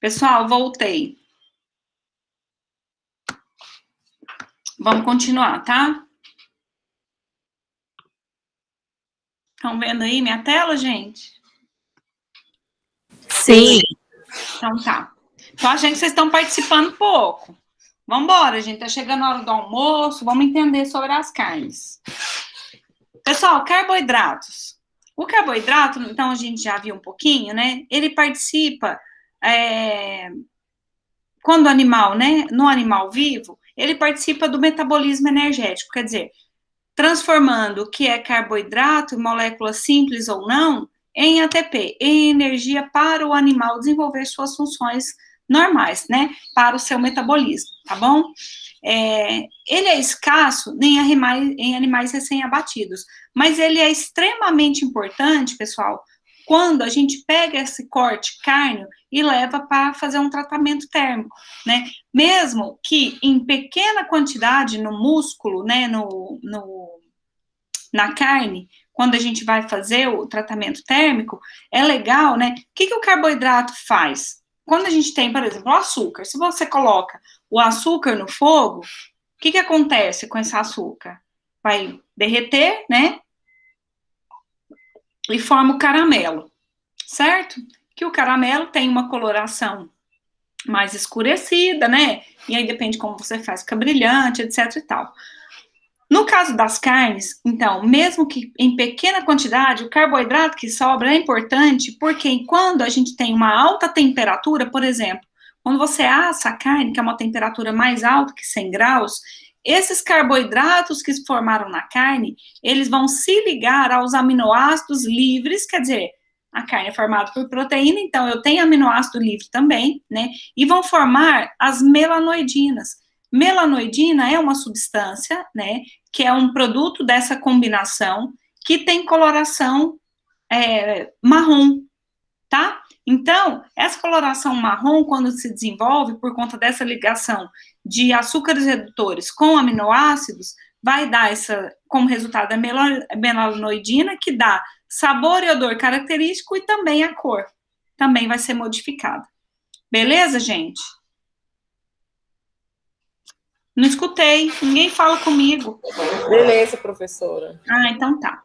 Pessoal, voltei. Vamos continuar, tá? Estão vendo aí minha tela, gente? Sim. Então tá. Tô achando que vocês estão participando pouco. Vamos embora, gente. Tá chegando a hora do almoço. Vamos entender sobre as carnes. Pessoal, carboidratos. O carboidrato, então, a gente já viu um pouquinho, né? Ele participa, quando o animal, né? No animal vivo, ele participa do metabolismo energético. Quer dizer, transformando o que é carboidrato, molécula simples ou não, em ATP, em energia para o animal desenvolver suas funções normais, né? Para o seu metabolismo, tá bom? Ele é escasso em animais recém-abatidos, mas ele é extremamente importante, pessoal, quando a gente pega esse corte cárneo e leva para fazer um tratamento térmico, né? Mesmo que em pequena quantidade no músculo, né, na carne, quando a gente vai fazer o tratamento térmico, é legal, né? O que o carboidrato faz? Quando a gente tem, por exemplo, o açúcar, se você coloca o açúcar no fogo, o que acontece com esse açúcar? Vai derreter, né? E forma o caramelo, certo? Que o caramelo tem uma coloração mais escurecida, né? E aí depende de como você faz, fica brilhante, etc e tal. No caso das carnes, então, mesmo que em pequena quantidade, o carboidrato que sobra é importante, porque quando a gente tem uma alta temperatura, por exemplo, quando você assa a carne, que é uma temperatura mais alta que 100 graus, esses carboidratos que se formaram na carne, eles vão se ligar aos aminoácidos livres, quer dizer, a carne é formada por proteína, então eu tenho aminoácido livre também, né? E vão formar as melanoidinas. Melanoidina é uma substância, né, que é um produto dessa combinação, que tem coloração marrom, tá? Então, essa coloração marrom, quando se desenvolve por conta dessa ligação de açúcares redutores com aminoácidos, vai dar como resultado a melanoidina, que dá sabor e odor característico e também a cor. Também vai ser modificada. Beleza, gente? Não escutei, ninguém fala comigo. Beleza, professora. Ah, então tá.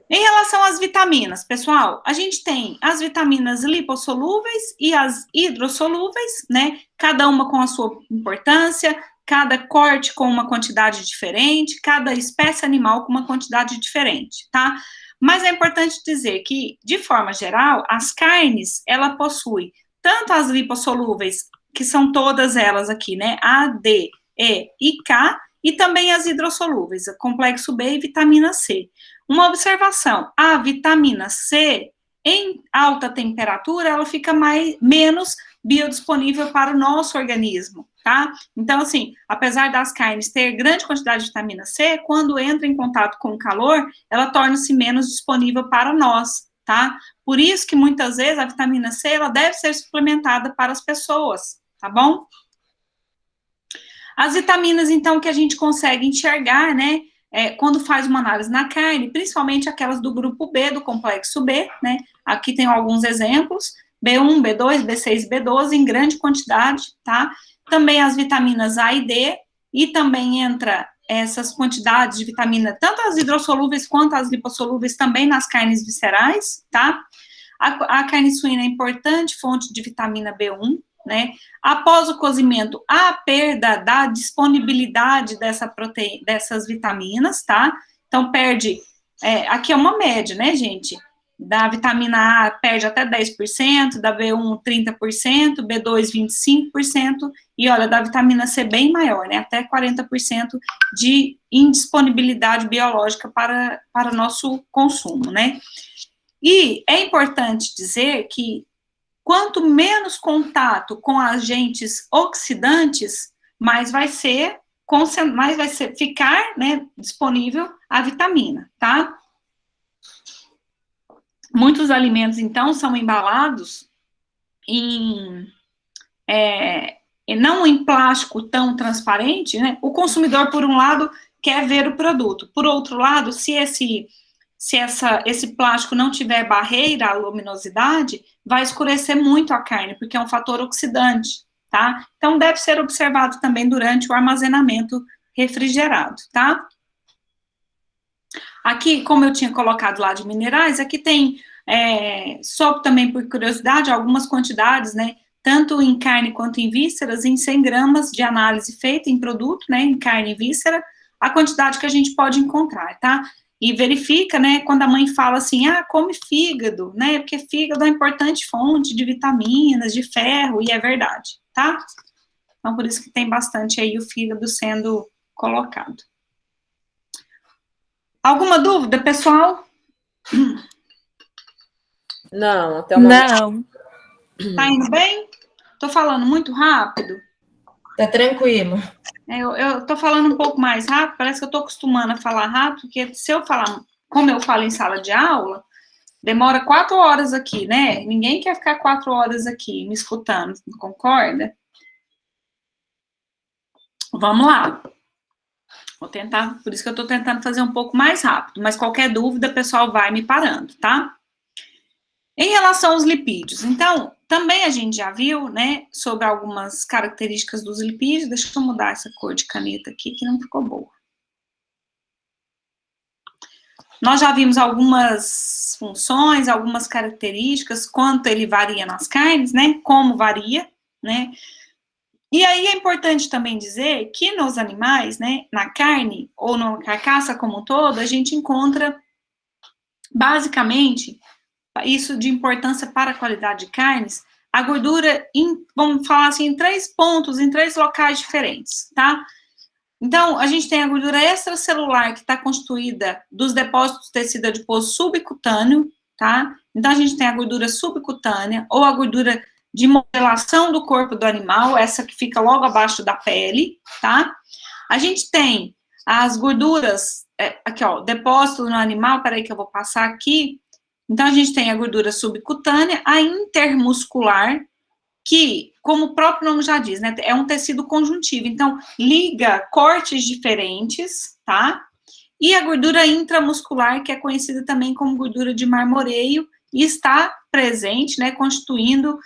Em relação às vitaminas, pessoal, a gente tem as vitaminas lipossolúveis e as hidrossolúveis, né? Cada uma com a sua importância, cada corte com uma quantidade diferente, cada espécie animal com uma quantidade diferente, tá? Mas é importante dizer que, de forma geral, as carnes, ela possui tanto as lipossolúveis, que são todas elas aqui, né? A, D, E e K, e também as hidrossolúveis, complexo B e vitamina C. Uma observação, a vitamina C, em alta temperatura, ela fica menos biodisponível para o nosso organismo, tá? Então, assim, apesar das carnes ter grande quantidade de vitamina C, quando entra em contato com o calor, ela torna-se menos disponível para nós, tá? Por isso que, muitas vezes, a vitamina C, ela deve ser suplementada para as pessoas, tá bom? As vitaminas, então, que a gente consegue enxergar, né, quando faz uma análise na carne, principalmente aquelas do grupo B, do complexo B, né, aqui tem alguns exemplos, B1, B2, B6, B12, em grande quantidade, tá? Também as vitaminas A e D, e também entra essas quantidades de vitamina, tanto as hidrossolúveis quanto as lipossolúveis, também nas carnes viscerais, tá? A carne suína é importante fonte de vitamina B1, né? Após o cozimento, há perda da disponibilidade dessas vitaminas, tá? Então, perde, aqui é uma média, né, gente? Da vitamina A perde até 10%, da B1 30%, B2 25%, e olha, da vitamina C bem maior, né? Até 40% de indisponibilidade biológica para nosso consumo, né? E é importante dizer que quanto menos contato com agentes oxidantes, mais vai ficar, né, disponível a vitamina, tá? Muitos alimentos, então, são embalados não em plástico tão transparente, né? O consumidor, por um lado, quer ver o produto. Por outro lado, se se esse plástico não tiver barreira à luminosidade, vai escurecer muito a carne, porque é um fator oxidante, tá? Então, deve ser observado também durante o armazenamento refrigerado, tá? Aqui, como eu tinha colocado lá de minerais, aqui tem, só também por curiosidade, algumas quantidades, né? Tanto em carne quanto em vísceras, em 100 gramas de análise feita em produto, né? Em carne e víscera, a quantidade que a gente pode encontrar, tá? E verifica, né, quando a mãe fala assim, come fígado, né, porque fígado é uma importante fonte de vitaminas, de ferro, e é verdade, tá? Então, por isso que tem bastante aí o fígado sendo colocado. Alguma dúvida, pessoal? Não, até o momento. Não. Tá indo bem? Tô falando muito rápido? Tá tranquilo. Eu tô falando um pouco mais rápido, parece que eu tô acostumando a falar rápido, porque se eu falar, como eu falo em sala de aula, demora 4 horas aqui, né? Ninguém quer ficar 4 horas aqui me escutando, concorda? Vamos lá. Vou tentar, por isso que eu tô tentando fazer um pouco mais rápido, mas qualquer dúvida, pessoal, vai me parando, tá? Em relação aos lipídios, então, também a gente já viu, né, sobre algumas características dos lipídios. Deixa eu mudar essa cor de caneta aqui, que não ficou boa. Nós já vimos algumas funções, algumas características, quanto ele varia nas carnes, né, como varia, né. E aí é importante também dizer que nos animais, né, na carne, ou na carcaça como um todo, a gente encontra, basicamente, isso de importância para a qualidade de carnes, a gordura, vamos falar assim, em 3 pontos, em 3 locais diferentes, tá? Então, a gente tem a gordura extracelular, que está constituída dos depósitos de tecido adiposo subcutâneo, tá? Então, a gente tem a gordura subcutânea, ou a gordura de modelação do corpo do animal, essa que fica logo abaixo da pele, tá? A gente tem as gorduras, aqui, ó, depósito no animal, peraí que eu vou passar aqui. Então, a gente tem a gordura subcutânea, a intermuscular, que, como o próprio nome já diz, né, é um tecido conjuntivo, então, liga cortes diferentes, tá? E a gordura intramuscular, que é conhecida também como gordura de marmoreio, e está presente, né, constituindo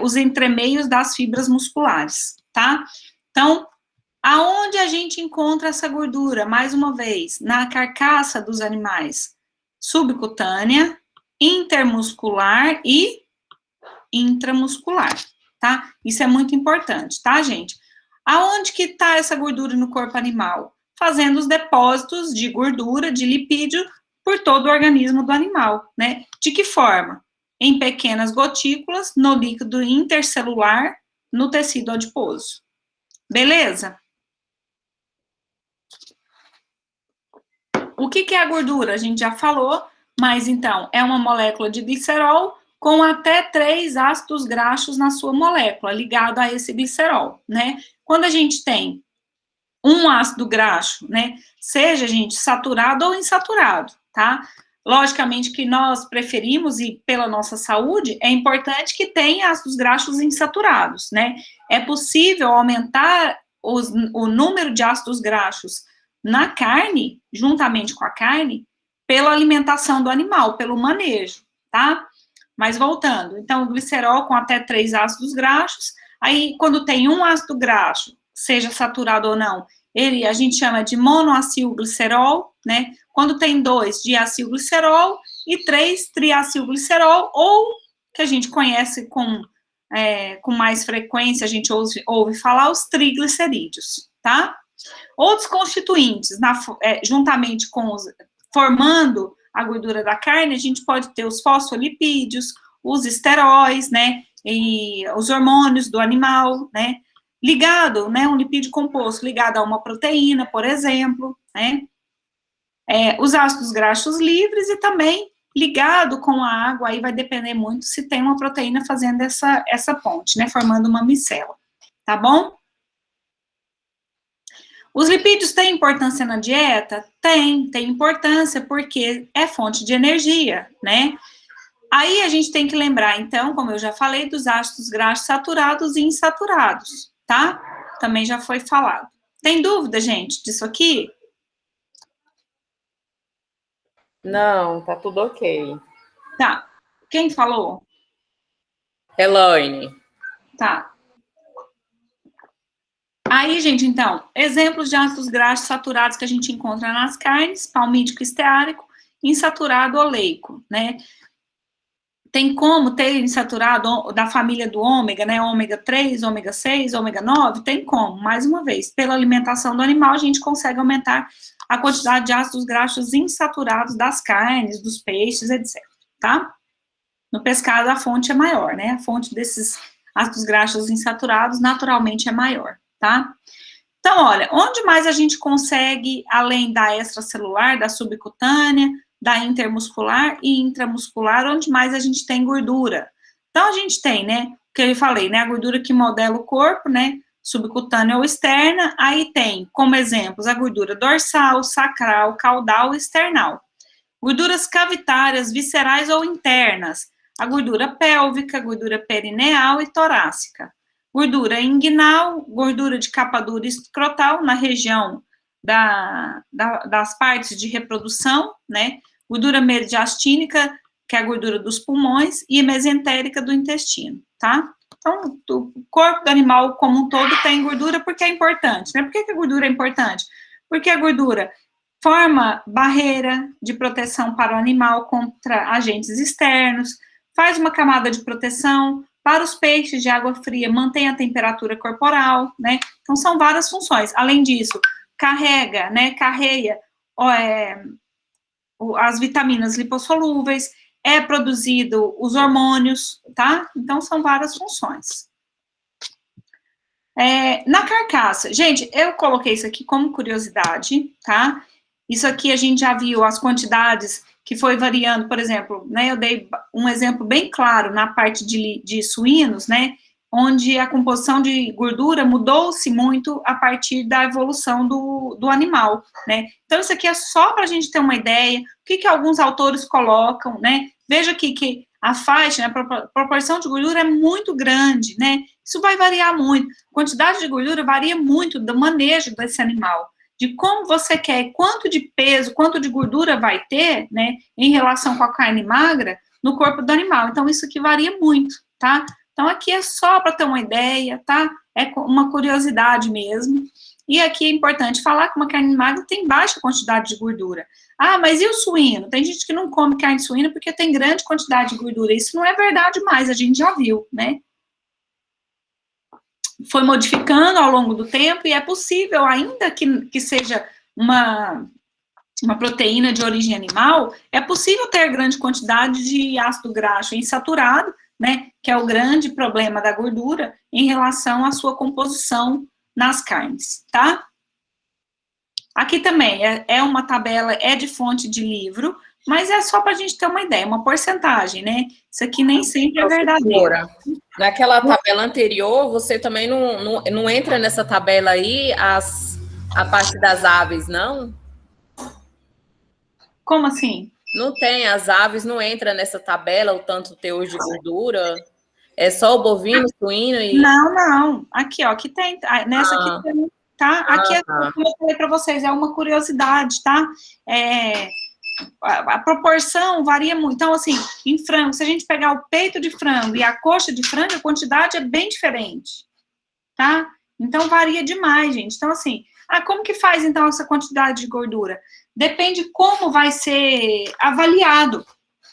os entremeios das fibras musculares, tá? Então, aonde a gente encontra essa gordura? Mais uma vez, na carcaça dos animais, subcutânea, intermuscular e intramuscular, tá? Isso é muito importante, tá, gente? Aonde que tá essa gordura no corpo animal? Fazendo os depósitos de gordura, de lipídio, por todo o organismo do animal, né? De que forma? Em pequenas gotículas, no líquido intercelular, no tecido adiposo. Beleza? O que é a gordura? A gente já falou, mas então, é uma molécula de glicerol com até 3 ácidos graxos na sua molécula, ligado a esse glicerol, né? Quando a gente tem um ácido graxo, né, seja, gente, saturado ou insaturado, tá? Logicamente que nós preferimos, e pela nossa saúde, é importante que tenha ácidos graxos insaturados, né? É possível aumentar o número de ácidos graxos na carne, juntamente com a carne, pela alimentação do animal, pelo manejo, tá? Mas voltando, então, o glicerol com até 3 ácidos graxos, aí, quando tem um ácido graxo, seja saturado ou não, a gente chama de monoacilglicerol, né? Quando tem 2, diacilglicerol, e 3, triacilglicerol, ou, que a gente conhece com mais frequência, a gente ouve falar, os triglicerídeos, tá? Outros constituintes, juntamente com formando a gordura da carne, a gente pode ter os fosfolipídios, os esteróis, né, e os hormônios do animal, né, ligado, né, um lipídio composto ligado a uma proteína, por exemplo, né, os ácidos graxos livres e também ligado com a água, aí vai depender muito se tem uma proteína fazendo essa ponte, né, formando uma micela, tá bom? Os lipídios têm importância na dieta? Tem importância porque é fonte de energia, né? Aí a gente tem que lembrar, então, como eu já falei, dos ácidos graxos saturados e insaturados, tá? Também já foi falado. Tem dúvida, gente, disso aqui? Não, tá tudo ok. Tá. Quem falou? Elaine. Tá. Aí, gente, então, exemplos de ácidos graxos saturados que a gente encontra nas carnes: palmítico esteárico, insaturado oleico, né? Tem como ter insaturado da família do ômega, né? Ômega 3, ômega 6, ômega 9? Tem como. Mais uma vez, pela alimentação do animal, a gente consegue aumentar a quantidade de ácidos graxos insaturados das carnes, dos peixes, etc. Tá? No pescado, a fonte é maior, né? A fonte desses ácidos graxos insaturados, naturalmente, é maior, tá? Então, olha, onde mais a gente consegue, além da extracelular, da subcutânea, da intermuscular e intramuscular, onde mais a gente tem gordura? Então, a gente tem, né, o que eu falei, né, a gordura que modela o corpo, né, subcutânea ou externa. Aí tem, como exemplos, a gordura dorsal, sacral, caudal e external. Gorduras cavitárias, viscerais ou internas, a gordura pélvica, gordura perineal e torácica. Gordura inguinal, gordura de capa dura escrotal, na região das partes de reprodução, né? Gordura mediastínica, que é a gordura dos pulmões, e mesentérica do intestino, tá? Então, o corpo do animal como um todo tem gordura porque é importante, né? Por que a gordura é importante? Porque a gordura forma barreira de proteção para o animal contra agentes externos, faz uma camada de proteção para os peixes de água fria, mantém a temperatura corporal, né? Então, são várias funções. Além disso, carrega, né? Carreia as vitaminas lipossolúveis, é produzido os hormônios, tá? Então, são várias funções. Na carcaça, gente, eu coloquei isso aqui como curiosidade, tá? Isso aqui a gente já viu as quantidades que foi variando, por exemplo, né, eu dei um exemplo bem claro na parte de suínos, né, onde a composição de gordura mudou-se muito a partir da evolução do animal, né. Então, isso aqui é só para a gente ter uma ideia, o que alguns autores colocam, né. Veja aqui que a faixa, né, a proporção de gordura é muito grande, né, isso vai variar muito, a quantidade de gordura varia muito do manejo desse animal, de como você quer, quanto de peso, quanto de gordura vai ter, né, em relação com a carne magra no corpo do animal. Então, isso aqui varia muito, tá? Então, aqui é só para ter uma ideia, tá? É uma curiosidade mesmo. E aqui é importante falar que uma carne magra tem baixa quantidade de gordura. Ah, mas e o suíno? Tem gente que não come carne suína porque tem grande quantidade de gordura. Isso não é verdade mais, a gente já viu, né? Foi modificando ao longo do tempo e é possível, ainda que seja uma proteína de origem animal, é possível ter grande quantidade de ácido graxo insaturado, né, que é o grande problema da gordura em relação à sua composição nas carnes, tá? Aqui também é uma tabela, é de fonte de livro, mas é só para a gente ter uma ideia, uma porcentagem, né? Isso aqui nem sempre é verdadeiro. Naquela tabela anterior, você também não entra nessa tabela aí a parte das aves, não? Como assim? Não tem, as aves não entra nessa tabela, o tanto teor de gordura. É só o bovino, suíno e... Não. Aqui, ó, aqui tem, nessa aqui tem, tá? Aqui, como eu falei para vocês, é uma curiosidade, tá? A proporção varia muito. Então, assim, em frango, se a gente pegar o peito de frango e a coxa de frango, a quantidade é bem diferente, tá? Então, varia demais, gente. Então, assim, como que faz, então, essa quantidade de gordura? Depende como vai ser avaliado.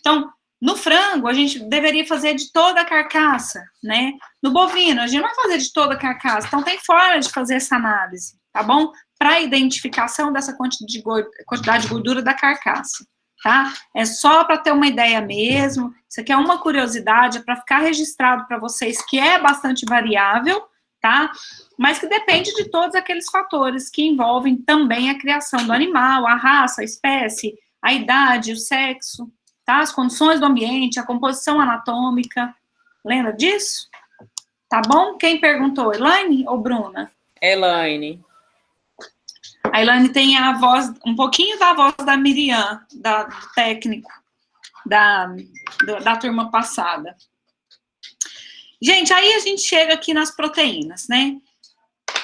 Então, no frango, a gente deveria fazer de toda a carcaça, né? No bovino, a gente não vai fazer de toda a carcaça. Então, tem forma de fazer essa análise, tá bom? Para a identificação dessa quantidade de gordura da carcaça, tá? É só para ter uma ideia mesmo. Isso aqui é uma curiosidade, é para ficar registrado para vocês que é bastante variável, tá? Mas que depende de todos aqueles fatores que envolvem também a criação do animal, a raça, a espécie, a idade, o sexo, tá? As condições do ambiente, a composição anatômica. Lembra disso? Tá bom? Quem perguntou, Elaine ou Bruna? Elaine. A Elaine tem a voz, um pouquinho da voz da Miriam, do técnico da turma passada. Gente, aí a gente chega aqui nas proteínas, né?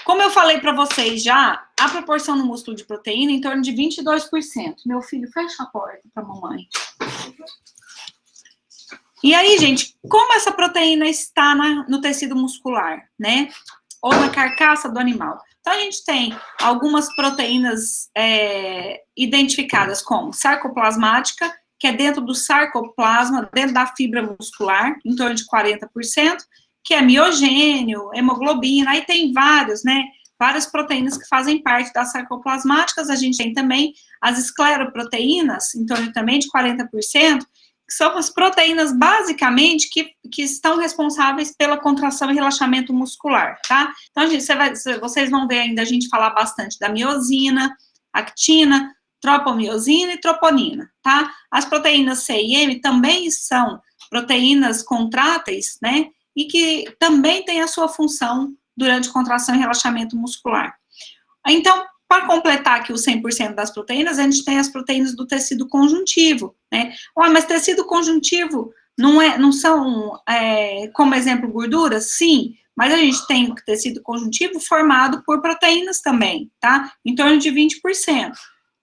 Como eu falei para vocês já, a proporção no músculo de proteína é em torno de 22%. Meu filho, fecha a porta para a mamãe. E aí, gente, como essa proteína está no tecido muscular, né? Ou na carcaça do animal? Então, a gente tem algumas proteínas identificadas como sarcoplasmática, que é dentro do sarcoplasma, dentro da fibra muscular, em torno de 40%, que é miogênio, hemoglobina, aí tem vários, né? Várias proteínas que fazem parte das sarcoplasmáticas. A gente tem também as escleroproteínas, em torno também de 40%, que são as proteínas, basicamente, que estão responsáveis pela contração e relaxamento muscular, tá? Então, vocês vão ver ainda a gente falar bastante da miosina, actina, tropomiosina e troponina, tá? As proteínas C e M também são proteínas contráteis, né? E que também têm a sua função durante contração e relaxamento muscular. Então, para completar aqui os 100% das proteínas, a gente tem as proteínas do tecido conjuntivo, né? Mas tecido conjuntivo não são, como exemplo, gorduras? Sim, mas a gente tem o tecido conjuntivo formado por proteínas também, tá? Em torno de 20%.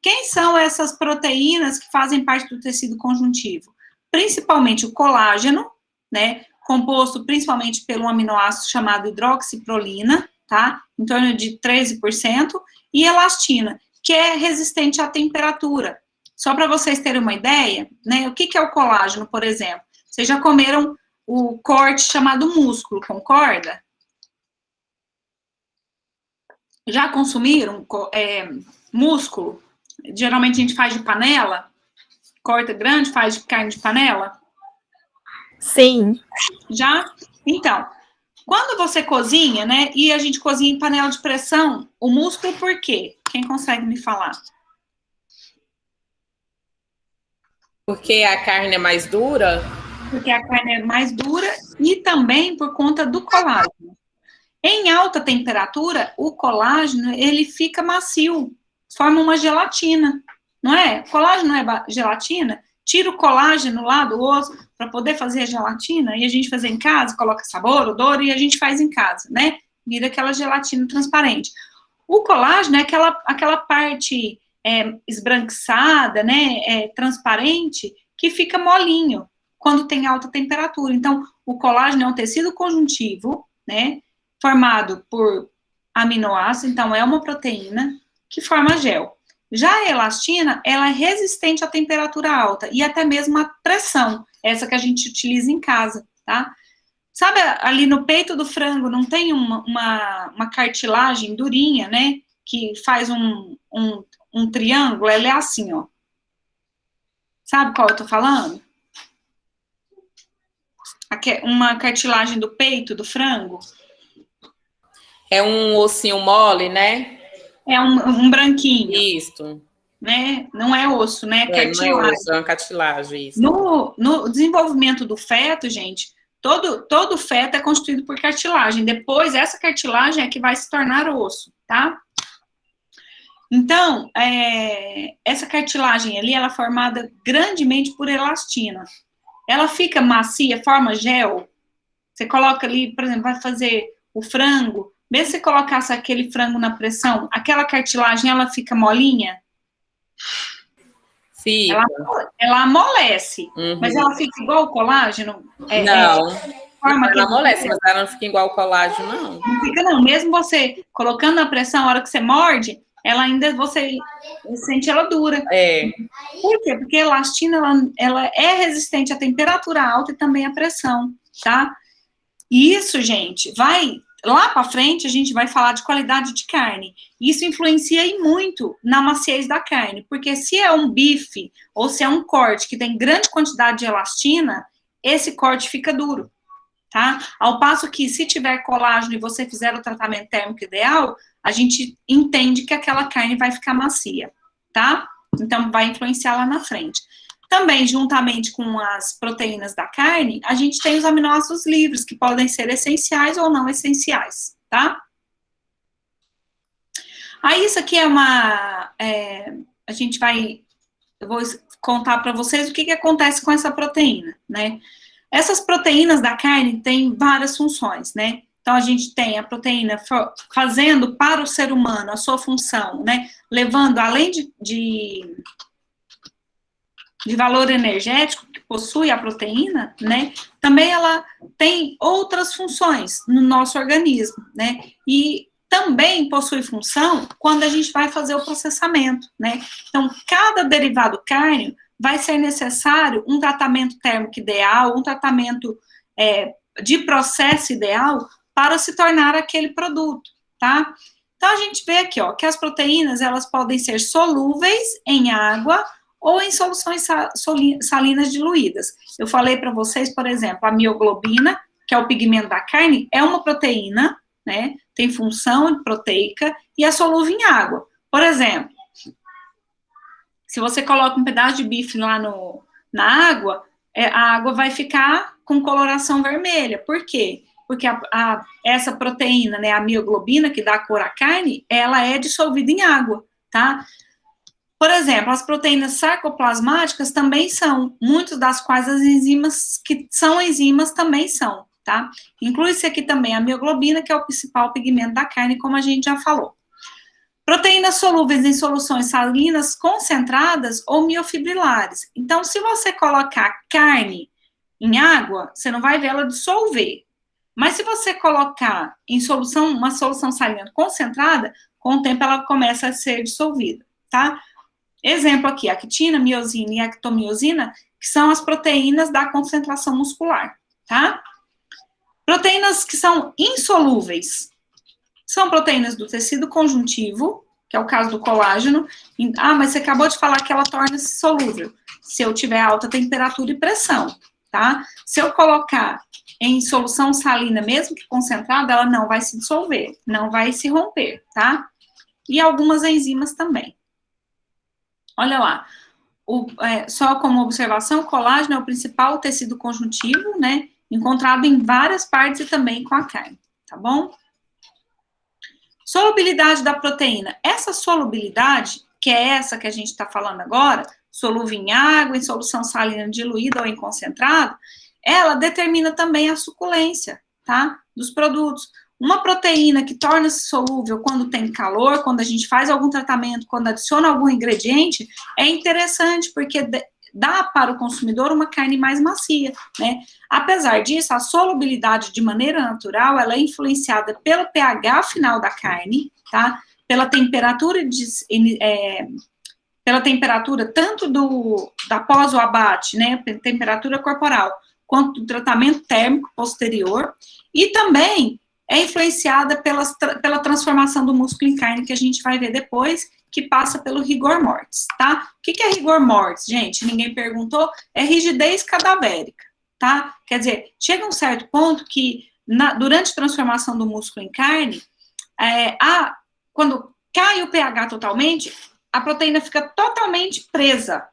Quem são essas proteínas que fazem parte do tecido conjuntivo? Principalmente o colágeno, né? Composto principalmente pelo aminoácido chamado hidroxiprolina, tá? Em torno de 13%, e elastina, que é resistente à temperatura. Só para vocês terem uma ideia, né? O que é o colágeno, por exemplo? Vocês já comeram o corte chamado músculo, concorda? Já consumiram músculo? Geralmente a gente faz de panela, corta grande, faz de carne de panela? Sim. Já? Então, quando você cozinha, né, e a gente cozinha em panela de pressão, o músculo por quê? Quem consegue me falar? Porque a carne é mais dura? Porque a carne é mais dura e também por conta do colágeno. Em alta temperatura, o colágeno, ele fica macio, forma uma gelatina, não é? O colágeno não é gelatina? Tira o colágeno lá do osso para poder fazer a gelatina, e a gente faz em casa, coloca sabor, odor, e a gente faz em casa, né? Vira aquela gelatina transparente. O colágeno é aquela parte esbranquiçada, né? Transparente, que fica molinho quando tem alta temperatura. Então, o colágeno é um tecido conjuntivo, né? Formado por aminoácidos, então é uma proteína que forma gel. Já a elastina, ela é resistente à temperatura alta e até mesmo à pressão, essa que a gente utiliza em casa, tá? Sabe ali no peito do frango, não tem uma cartilagem durinha, né? Que faz um triângulo, ela é assim, ó. Sabe qual eu tô falando? Uma cartilagem do peito do frango. É um ossinho mole, né? É um branquinho. Isso. Né? Não é osso, né? Não é osso, é uma cartilagem, isso. No desenvolvimento do feto, gente, todo feto é constituído por cartilagem. Depois, essa cartilagem é que vai se tornar osso, tá? Então, essa cartilagem ali, ela é formada grandemente por elastina. Ela fica macia, forma gel. Você coloca ali, por exemplo, vai fazer o frango. Mesmo se você colocasse aquele frango na pressão, aquela cartilagem, ela fica molinha? Fica. Ela amolece, Uhum. mas ela fica igual o colágeno? Não, ela amolece, mas ela não fica igual o colágeno, não. Não fica, não. Mesmo você colocando na pressão, a hora que você morde, ela ainda, você sente ela dura. É. Por quê? Porque a elastina, ela é resistente à temperatura alta e também à pressão, tá? E isso, gente, lá para frente, a gente vai falar de qualidade de carne. Isso influencia muito na maciez da carne, porque se é um bife ou se é um corte que tem grande quantidade de elastina, esse corte fica duro, tá? Ao passo que, se tiver colágeno e você fizer o tratamento térmico ideal, a gente entende que aquela carne vai ficar macia, tá? Então, vai influenciar lá na frente. Também, juntamente com as proteínas da carne, a gente tem os aminoácidos livres, que podem ser essenciais ou não essenciais, tá? Aí, isso aqui eu vou contar para vocês o que acontece com essa proteína, né? Essas proteínas da carne têm várias funções, né? Então, a gente tem a proteína fazendo para o ser humano a sua função, né? Levando, além de valor energético que possui a proteína, né? Também ela tem outras funções no nosso organismo, né? E também possui função quando a gente vai fazer o processamento, né? Então, cada derivado cárneo vai ser necessário um tratamento térmico ideal, um tratamento de processo ideal para se tornar aquele produto, tá? Então, a gente vê aqui, ó, que as proteínas, elas podem ser solúveis em água ou em soluções salinas diluídas. Eu falei para vocês, por exemplo, a mioglobina, que é o pigmento da carne, é uma proteína, né? Tem função proteica e é solúvel em água. Por exemplo, se você coloca um pedaço de bife lá na água, a água vai ficar com coloração vermelha. Por quê? Porque essa proteína, né, a mioglobina, que dá cor à carne, ela é dissolvida em água, tá? Por exemplo, as proteínas sarcoplasmáticas também são, muitas das quais as enzimas que são enzimas também são, tá? Inclui-se aqui também a mioglobina, que é o principal pigmento da carne, como a gente já falou. Proteínas solúveis em soluções salinas concentradas ou miofibrilares. Então, se você colocar carne em água, você não vai ver ela dissolver. Mas se você colocar em uma solução salina concentrada, com o tempo ela começa a ser dissolvida, tá? Exemplo aqui, actina, miosina e actomiosina, que são as proteínas da concentração muscular, tá? Proteínas que são insolúveis são proteínas do tecido conjuntivo, que é o caso do colágeno. Ah, mas você acabou de falar que ela torna-se solúvel se eu tiver alta temperatura e pressão, tá? Se eu colocar em solução salina, mesmo que concentrada, ela não vai se dissolver, não vai se romper, tá? E algumas enzimas também. Olha lá, só como observação, o colágeno é o principal tecido conjuntivo, né? Encontrado em várias partes e também com a carne, tá bom? Solubilidade da proteína. Essa solubilidade, que é essa que a gente está falando agora, solúvel em água, em solução salina diluída ou em concentrado, ela determina também a suculência, tá? Dos produtos. Uma proteína que torna-se solúvel quando tem calor, quando a gente faz algum tratamento, quando adiciona algum ingrediente, é interessante, porque dá para o consumidor uma carne mais macia, né? Apesar disso, a solubilidade de maneira natural, ela é influenciada pelo pH final da carne, tá? Pela temperatura tanto da pós o abate, né? Temperatura corporal, quanto do tratamento térmico posterior, e também é influenciada pela transformação do músculo em carne, que a gente vai ver depois, que passa pelo rigor mortis, tá? O que é rigor mortis, gente? Ninguém perguntou. É rigidez cadavérica, tá? Quer dizer, chega um certo ponto que, durante a transformação do músculo em carne, quando cai o pH totalmente, a proteína fica totalmente presa,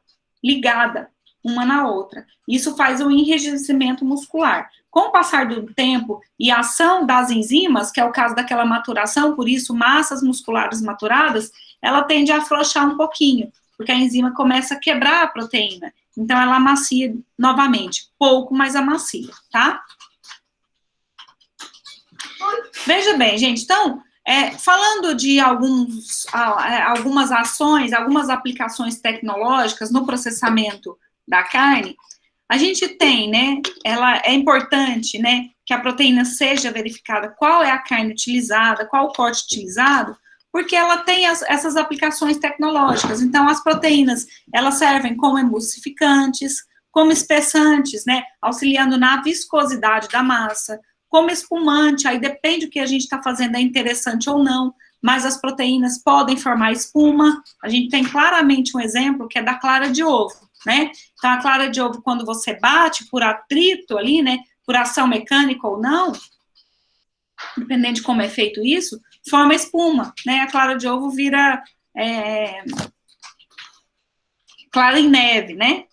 ligada uma na outra. Isso faz um enrijecimento muscular. Com o passar do tempo e a ação das enzimas, que é o caso daquela maturação, por isso, massas musculares maturadas, ela tende a afrouxar um pouquinho, porque a enzima começa a quebrar a proteína. Então, ela amacia novamente, pouco, mas amacia, tá? Veja bem, gente, então, falando de algumas ações, algumas aplicações tecnológicas no processamento da carne, a gente tem, né, é importante, né, que a proteína seja verificada qual é a carne utilizada, qual o corte utilizado, porque ela tem essas aplicações tecnológicas. Então, as proteínas, elas servem como emulsificantes, como espessantes, né, auxiliando na viscosidade da massa, como espumante, aí depende do que a gente está fazendo, é interessante ou não, mas as proteínas podem formar espuma. A gente tem claramente um exemplo que é da clara de ovo, né? Então, a clara de ovo, quando você bate por atrito ali, né, por ação mecânica ou não, dependendo de como é feito isso, forma espuma, né? A clara de ovo vira clara em neve, né?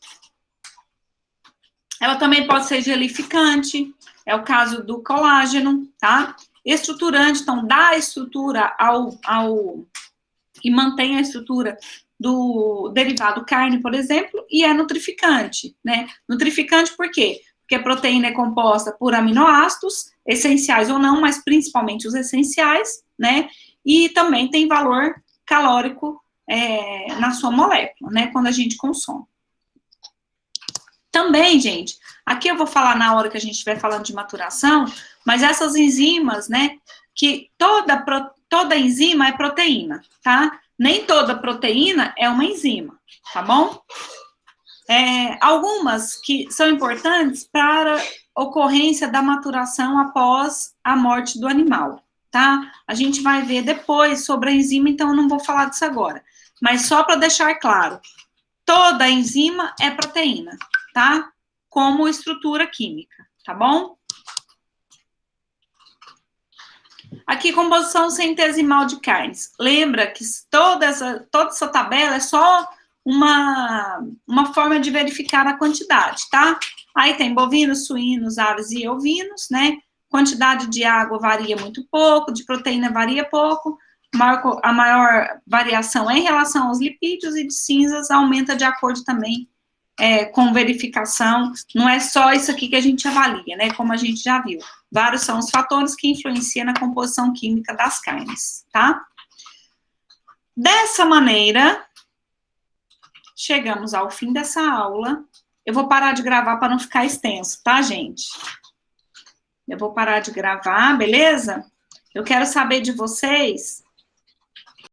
Ela também pode ser gelificante, é o caso do colágeno, tá? Estruturante, então, dá estrutura e mantém a estrutura do derivado carne, por exemplo, e é nutrificante, né? Nutrificante por quê? porque a proteína é composta por aminoácidos, essenciais ou não, mas principalmente os essenciais, né? E também tem valor calórico na sua molécula, né? Quando a gente consome. Também, gente, aqui eu vou falar na hora que a gente estiver falando de maturação, mas essas enzimas, né? Que toda enzima é proteína, tá? Nem toda proteína é uma enzima, tá bom? Algumas que são importantes para ocorrência da maturação após a morte do animal, tá? A gente vai ver depois sobre a enzima, então eu não vou falar disso agora. Mas só para deixar claro, toda enzima é proteína, tá? Como estrutura química, tá bom? Aqui, composição centesimal de carnes. Lembra que toda essa tabela é só uma forma de verificar a quantidade, tá? Aí tem bovinos, suínos, aves e ovinos, né? Quantidade de água varia muito pouco, de proteína varia pouco, a maior variação é em relação aos lipídios, e de cinzas aumenta de acordo também com verificação. Não é só isso aqui que a gente avalia, né? Como a gente já viu. Vários são os fatores que influenciam na composição química das carnes, tá? Dessa maneira, chegamos ao fim dessa aula. Eu vou parar de gravar para não ficar extenso, tá, gente? Eu vou parar de gravar, beleza? Eu quero saber de vocês